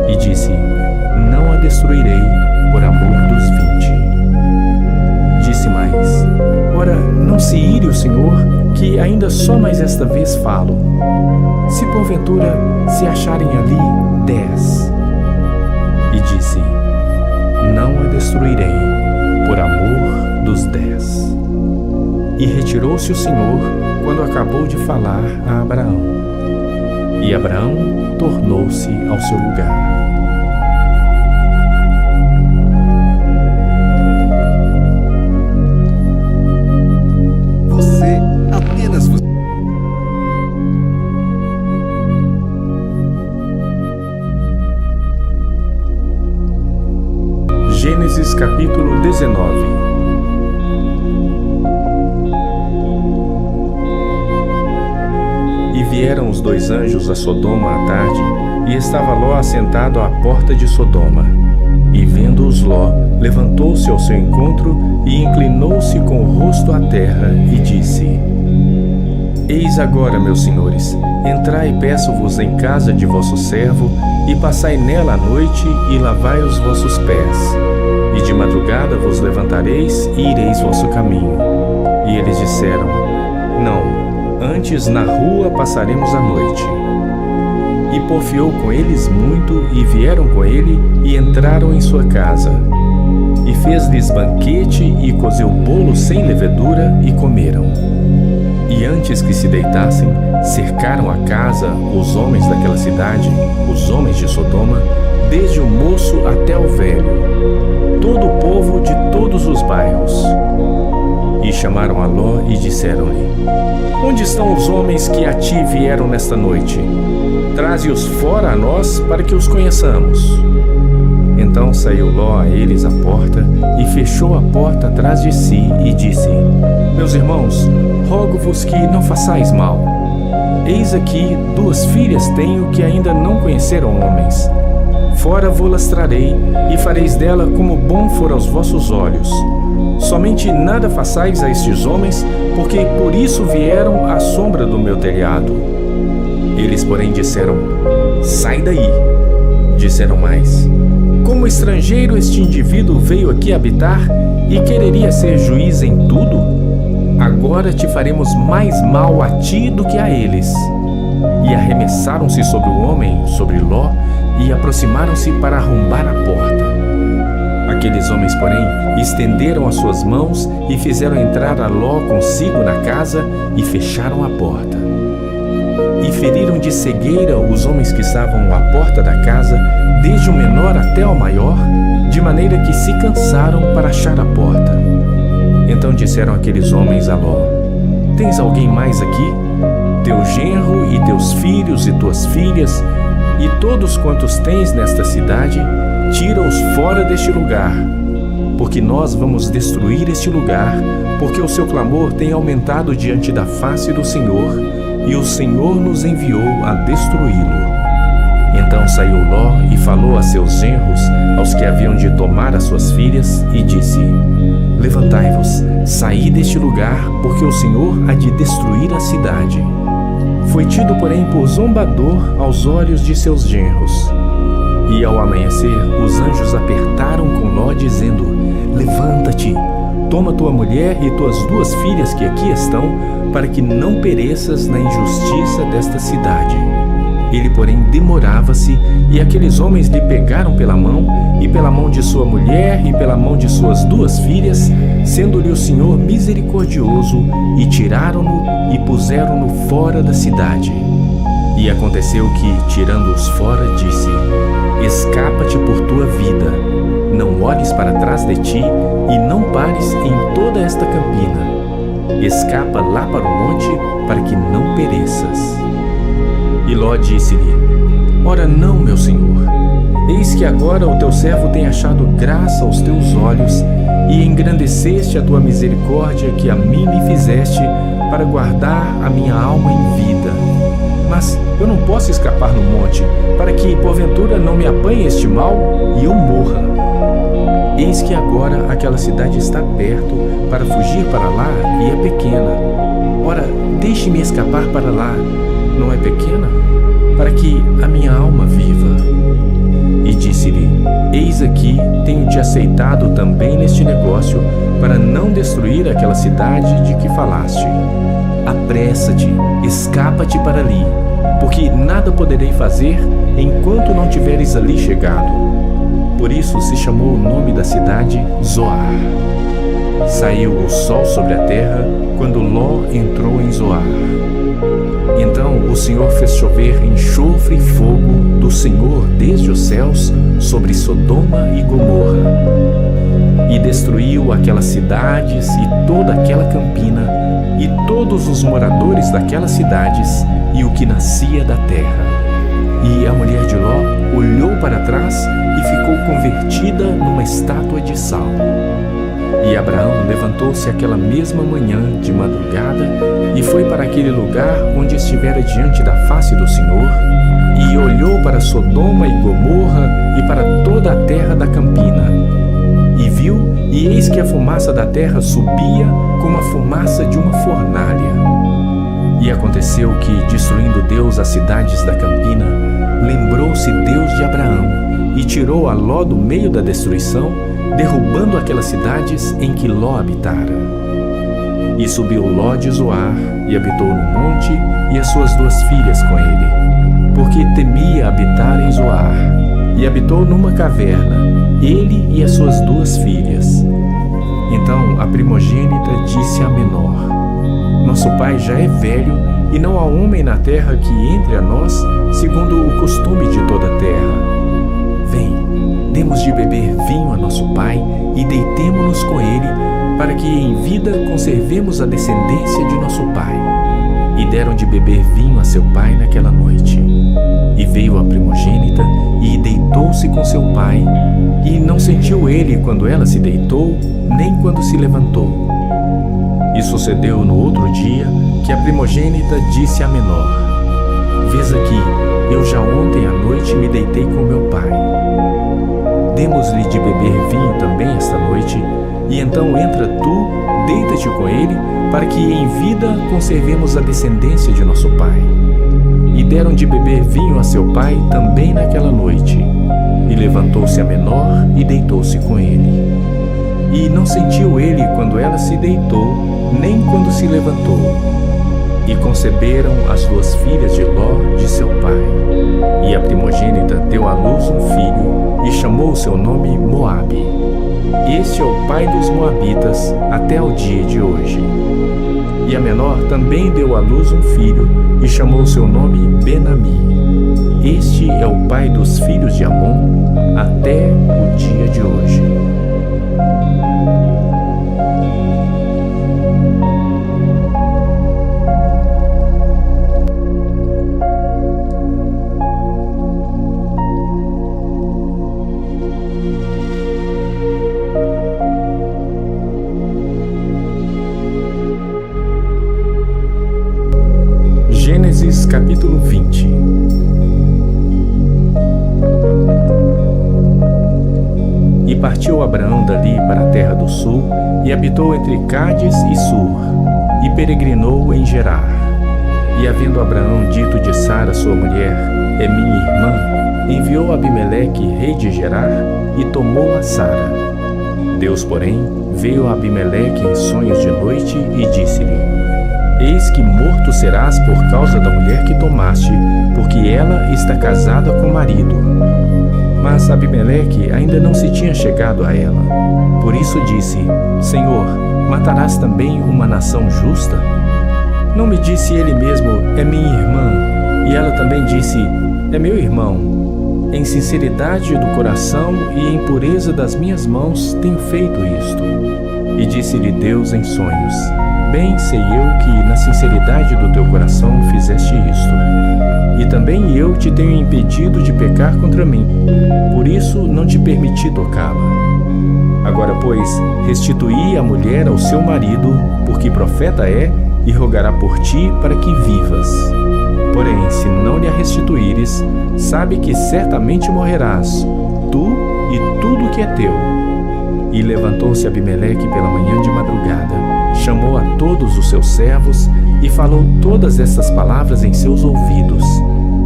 20. E disse: não a destruirei por amor dos 20. Disse mais: ora, não se ire o Senhor, que ainda só mais esta vez falo. Se porventura se acharem ali 10. E disse: não a destruirei por amor dos 10. E retirou-se o Senhor quando acabou de falar a Abraão. E Abraão tornou-se ao seu lugar. Gênesis capítulo 19. E vieram os 2 anjos a Sodoma à tarde, e estava Ló assentado à porta de Sodoma. E vendo-os Ló, levantou-se ao seu encontro e inclinou-se com o rosto à terra e disse: eis agora, meus senhores, entrai, peço-vos, em casa de vosso servo, e passai nela a noite, e lavai os vossos pés. E de madrugada vos levantareis, e ireis vosso caminho. E eles disseram: não, antes na rua passaremos a noite. e porfiou com eles muito, e vieram com ele, e entraram em sua casa. E fez-lhes banquete, e cozeu bolo sem levedura, e comeram. E antes que se deitassem, cercaram a casa os homens daquela cidade, os homens de Sodoma, desde o moço até o velho, todo o povo de todos os bairros. E chamaram a Ló e disseram-lhe: Onde estão os homens que a ti vieram nesta noite? Traze-os fora a nós, para que os conheçamos. Então saiu Ló a eles à porta, e fechou a porta atrás de si, e disse: Meus irmãos, rogo-vos que não façais mal. Eis aqui 2 filhas tenho que ainda não conheceram homens. Fora vô-las trarei, e fareis dela como bom for aos vossos olhos. Somente nada façais a estes homens, porque por isso vieram à sombra do meu telhado. Eles, porém, disseram: Sai daí. Disseram mais: Como estrangeiro este indivíduo veio aqui habitar, e quereria ser juiz em tudo? Agora te faremos mais mal a ti do que a eles. E arremessaram-se sobre o homem, sobre Ló, e aproximaram-se para arrombar a porta. Aqueles homens, porém, estenderam as suas mãos e fizeram entrar a Ló consigo na casa e fecharam a porta. E feriram de cegueira os homens que estavam à porta da casa, desde o menor até o maior, de maneira que se cansaram para achar a porta. Então disseram aqueles homens a Ló: Tens alguém mais aqui? Teu genro e teus filhos e tuas filhas, e todos quantos tens nesta cidade, tira-os fora deste lugar, porque nós vamos destruir este lugar, porque o seu clamor tem aumentado diante da face do Senhor, e o Senhor nos enviou a destruí-lo. Então saiu Ló e falou a seus genros, aos que haviam de tomar as suas filhas, e disse: Levantai-vos, saí deste lugar, porque o Senhor há de destruir a cidade. Foi tido, porém, por zombador aos olhos de seus genros. E ao amanhecer, os anjos apertaram com Ló, dizendo: Levanta-te, toma tua mulher e tuas 2 filhas que aqui estão, para que não pereças na injustiça desta cidade. Ele, porém, demorava-se, e aqueles homens lhe pegaram pela mão, e pela mão de sua mulher, e pela mão de suas 2 filhas, sendo-lhe o Senhor misericordioso, e tiraram-no e puseram-no fora da cidade. E aconteceu que, tirando-os fora, disse: Escapa-te por tua vida, não olhes para trás de ti, e não pares em toda esta campina. Escapa lá para o monte, para que não pereças. E Ló disse-lhe: Ora não, meu senhor, eis que agora o teu servo tem achado graça aos teus olhos, e engrandeceste a tua misericórdia que a mim me fizeste, para guardar a minha alma em vida. Mas eu não posso escapar no monte, para que porventura não me apanhe este mal e eu morra. Eis que agora aquela cidade está perto, para fugir para lá, e é pequena. Ora, deixe-me escapar para lá, não é pequena? Para que a minha alma viva. E disse-lhe: Eis aqui, tenho-te aceitado também neste negócio, para não destruir aquela cidade de que falaste. Apressa-te, escapa-te para ali, porque nada poderei fazer enquanto não tiveres ali chegado. Por isso se chamou o nome da cidade Zoar. Saiu o sol sobre a terra quando Ló entrou em Zoar. Então o Senhor fez chover enxofre e fogo do Senhor desde os céus sobre Sodoma e Gomorra, e destruiu aquelas cidades e toda aquela campina, e todos os moradores daquelas cidades, e o que nascia da terra. E a mulher de Ló olhou para trás e ficou convertida numa estátua de sal. E Abraão levantou-se aquela mesma manhã de madrugada e foi para aquele lugar onde estivera diante da face do Senhor, e olhou para Sodoma e Gomorra e para toda a terra da campina. E viu, e eis que a fumaça da terra subia como a fumaça de uma fornalha. E aconteceu que, destruindo Deus as cidades da campina, lembrou-se Deus de Abraão e tirou a Ló do meio da destruição, derrubando aquelas cidades em que Ló habitara. E subiu Ló de Zoar, e habitou no monte, e as suas 2 filhas com ele, porque temia habitar em Zoar, e habitou numa caverna, ele e as suas 2 filhas. Então a primogênita disse à menor: Nosso pai já é velho, e não há homem na terra que entre a nós, segundo o costume de toda a terra. Vem, demos de beber vinho a nosso pai, e deitemo-nos com ele, para que em vida conservemos a descendência de nosso pai. E deram de beber vinho a seu pai naquela noite. E veio a primogênita, e deitou-se com seu pai, e não sentiu ele quando ela se deitou, nem quando se levantou. E sucedeu no outro dia, que a primogênita disse à menor: Vês aqui, eu já ontem à noite me deitei com meu pai. Demos-lhe de beber vinho também esta noite, e então entra tu, deita-te com ele, para que em vida conservemos a descendência de nosso pai. E deram de beber vinho a seu pai também naquela noite. E levantou-se a menor e deitou-se com ele. E não sentiu ele quando ela se deitou, nem quando se levantou. E conceberam as 2 filhas de Ló, de seu pai. E a primogênita deu à luz um filho, e chamou o seu nome Moabe. Este é o pai dos Moabitas até o dia de hoje. E a menor também deu à luz um filho, e chamou o seu nome Ben-Ami. Este é o pai dos filhos de Amon até o dia de hoje. Gênesis capítulo 20. E partiu Abraão dali para a terra do sul, e habitou entre Cádiz e Sur, e peregrinou em Gerar. E havendo Abraão dito de Sara sua mulher: É minha irmã, enviou Abimeleque, rei de Gerar, e tomou a Sara. Deus, porém, veio a Abimeleque em sonhos de noite, e disse-lhe: Eis que morto serás por causa da mulher que tomaste, porque ela está casada com o marido. Mas Abimeleque ainda não se tinha chegado a ela. Por isso disse: Senhor, matarás também uma nação justa? Não me disse ele mesmo: É minha irmã? E ela também disse: É meu irmão. Em sinceridade do coração e em pureza das minhas mãos tenho feito isto. E disse-lhe Deus em sonhos: Bem sei eu que na sinceridade do teu coração fizeste isto. E também eu te tenho impedido de pecar contra mim. Por isso não te permiti tocá-la. Agora, pois, restituí a mulher ao seu marido, porque profeta é, e rogará por ti para que vivas. Porém, se não lhe a restituíres, sabe que certamente morrerás, tu e tudo que é teu. E levantou-se Abimeleque pela manhã de madrugada, chamou a todos os seus servos e falou todas estas palavras em seus ouvidos,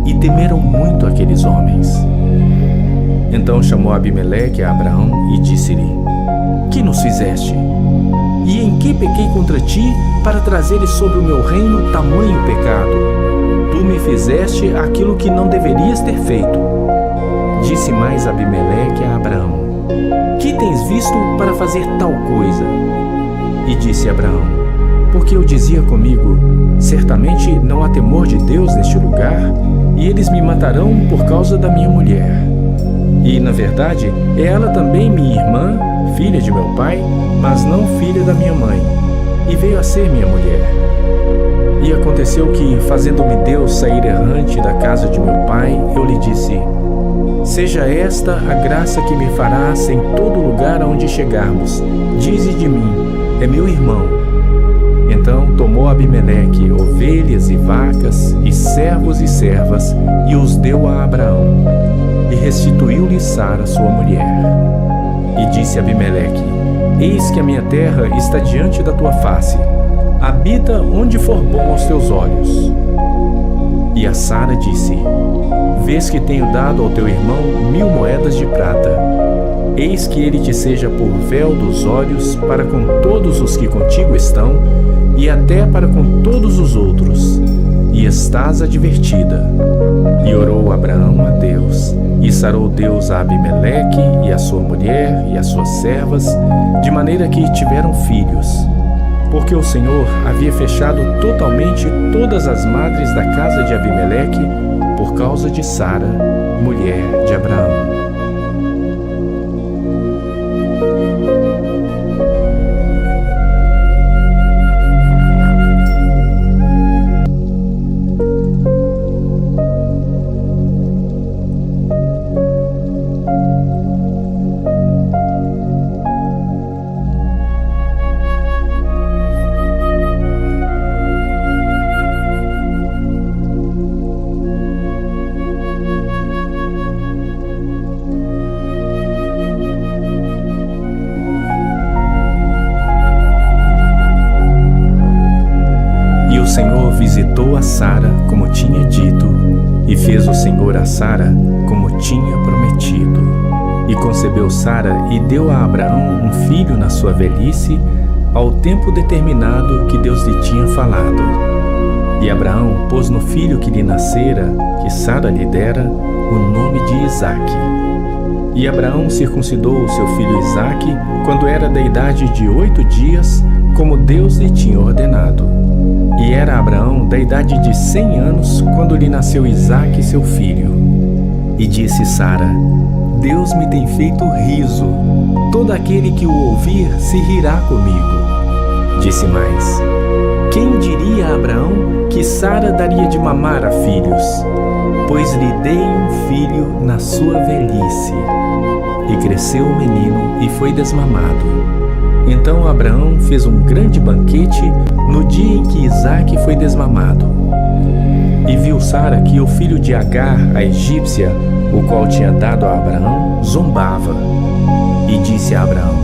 e temeram muito aqueles homens. Então chamou Abimeleque a Abraão e disse-lhe: Que nos fizeste? E em que pequei contra ti, para trazeres sobre o meu reino tamanho pecado? Tu me fizeste aquilo que não deverias ter feito. Disse mais Abimeleque a Abraão: Que tens visto para fazer tal coisa? E disse Abraão: Porque eu dizia comigo: Certamente não há temor de Deus neste lugar, e eles me matarão por causa da minha mulher. E, na verdade, é ela também minha irmã, filha de meu pai, mas não filha da minha mãe, e veio a ser minha mulher. E aconteceu que, fazendo-me Deus sair errante da casa de meu pai, eu lhe disse: Seja esta a graça que me farás em todo lugar aonde chegarmos. Dize de mim: É meu irmão. Então tomou Abimeleque ovelhas e vacas, e servos e servas, e os deu a Abraão. E restituiu-lhe Sara sua mulher. E disse Abimeleque: Eis que a minha terra está diante da tua face. Habita onde for bom aos teus olhos. E a Sara disse: Vês que tenho dado ao teu irmão 1000 moedas de prata. Eis que ele te seja por véu dos olhos para com todos os que contigo estão, e até para com todos os outros. E e estás advertida. E orou Abraão a Deus, e sarou Deus a Abimeleque e a sua mulher e as suas servas, de maneira que tiveram filhos. Porque o Senhor havia fechado totalmente todas as madres da casa de Abimeleque por causa de Sara, mulher de Abraão. O Senhor visitou a Sara como tinha dito, e fez o Senhor a Sara como tinha prometido. E concebeu Sara e deu a Abraão um filho na sua velhice, ao tempo determinado que Deus lhe tinha falado. E Abraão pôs no filho que lhe nascera, que Sara lhe dera, o nome de Isaque. E Abraão circuncidou o seu filho Isaque quando era da idade de 8 dias, como Deus lhe tinha ordenado. E era Abraão da idade de 100 anos quando lhe nasceu Isaque, seu filho. E disse Sara: Deus me tem feito riso, todo aquele que o ouvir se rirá comigo. Disse mais: quem diria a Abraão que Sara daria de mamar a filhos? Pois lhe dei um filho na sua velhice. E cresceu o menino e foi desmamado. Então Abraão fez um grande banquete no dia em que Isaque foi desmamado. E viu Sara que o filho de Agar, a egípcia, o qual tinha dado a Abraão, zombava. E disse a Abraão: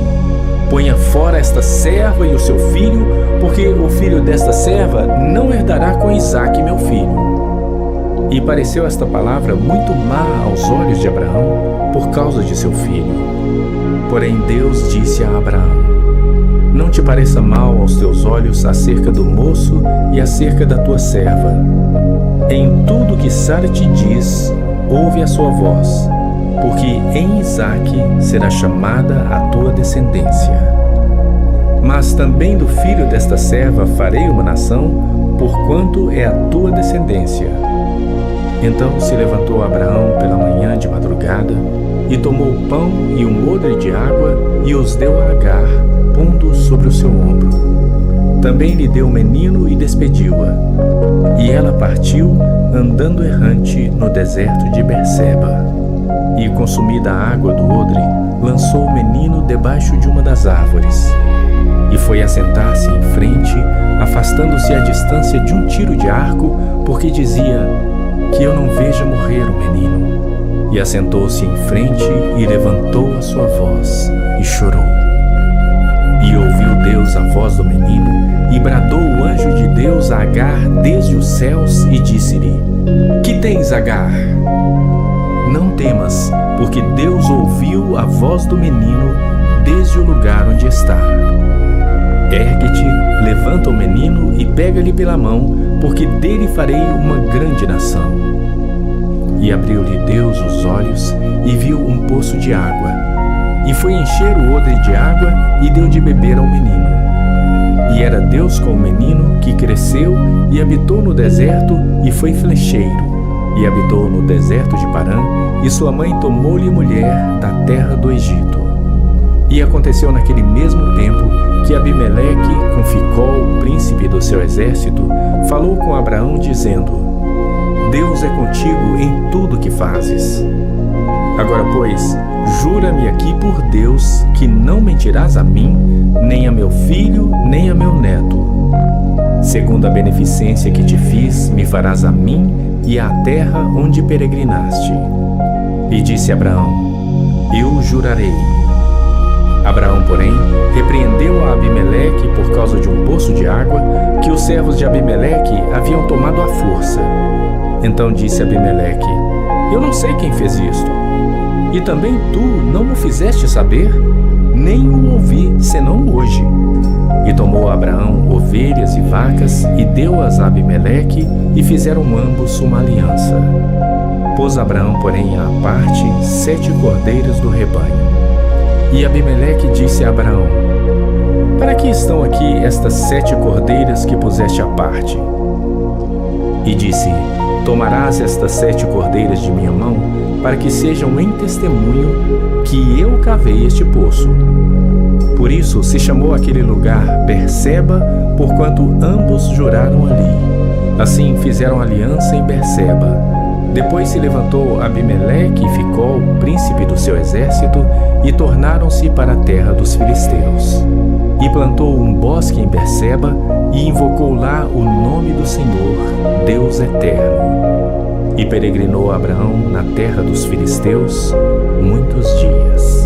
ponha fora esta serva e o seu filho, porque o filho desta serva não herdará com Isaque, meu filho. E pareceu esta palavra muito má aos olhos de Abraão por causa de seu filho. Porém Deus disse a Abraão: não te pareça mal aos teus olhos acerca do moço e acerca da tua serva. Em tudo que Sara te diz, ouve a sua voz, porque em Isaque será chamada a tua descendência. Mas também do filho desta serva farei uma nação, porquanto é a tua descendência. Então se levantou Abraão pela manhã de madrugada, e tomou pão e um odre de água, e os deu a Agar, pondo sobre o seu ombro. Também lhe deu o menino e despediu-a. E ela partiu, andando errante no deserto de Berseba. E, consumida a água do odre, lançou o menino debaixo de uma das árvores. E foi assentar-se em frente, afastando-se à distância de um tiro de arco, porque dizia: que eu não veja morrer o menino. E assentou-se em frente e levantou a sua voz e chorou. E ouviu Deus a voz do menino, e bradou o anjo de Deus a Agar desde os céus, e disse-lhe: que tens, Agar? Não temas, porque Deus ouviu a voz do menino desde o lugar onde está. Ergue-te, levanta o menino e pega-lhe pela mão, porque dele farei uma grande nação. E abriu-lhe Deus os olhos, e viu um poço de água. E foi encher o odre de água, e deu de beber ao menino. E era Deus com o menino, que cresceu, e habitou no deserto, e foi flecheiro. E habitou no deserto de Parã, e sua mãe tomou-lhe mulher da terra do Egito. E aconteceu naquele mesmo tempo, que Abimeleque, com Ficol, príncipe do seu exército, falou com Abraão, dizendo: Deus é contigo em tudo que fazes. Agora, pois, jura-me aqui por Deus que não mentirás a mim, nem a meu filho, nem a meu neto. Segundo a beneficência que te fiz, me farás a mim e à terra onde peregrinaste. E disse Abraão: eu jurarei. Abraão, porém, repreendeu a Abimeleque por causa de um poço de água que os servos de Abimeleque haviam tomado à força. Então disse Abimeleque: eu não sei quem fez isto. E também tu não me fizeste saber? nem o ouvi senão hoje. E tomou Abraão ovelhas e vacas e deu-as a Abimeleque, e fizeram ambos uma aliança. Pôs Abraão, porém, à parte 7 cordeiras do rebanho. E Abimeleque disse a Abraão: para que estão aqui estas 7 cordeiras que puseste à parte? E disse: tomarás estas 7 cordeiras de minha mão, para que sejam em testemunho que eu cavei este poço. Por isso se chamou aquele lugar Berseba, porquanto ambos juraram ali. Assim fizeram aliança em Berseba. Depois se levantou Abimeleque e Ficol, príncipe do seu exército, e tornaram-se para a terra dos filisteus. E plantou um bosque em Berseba, e invocou lá o nome do Senhor, Deus eterno. E peregrinou Abraão na terra dos filisteus muitos dias.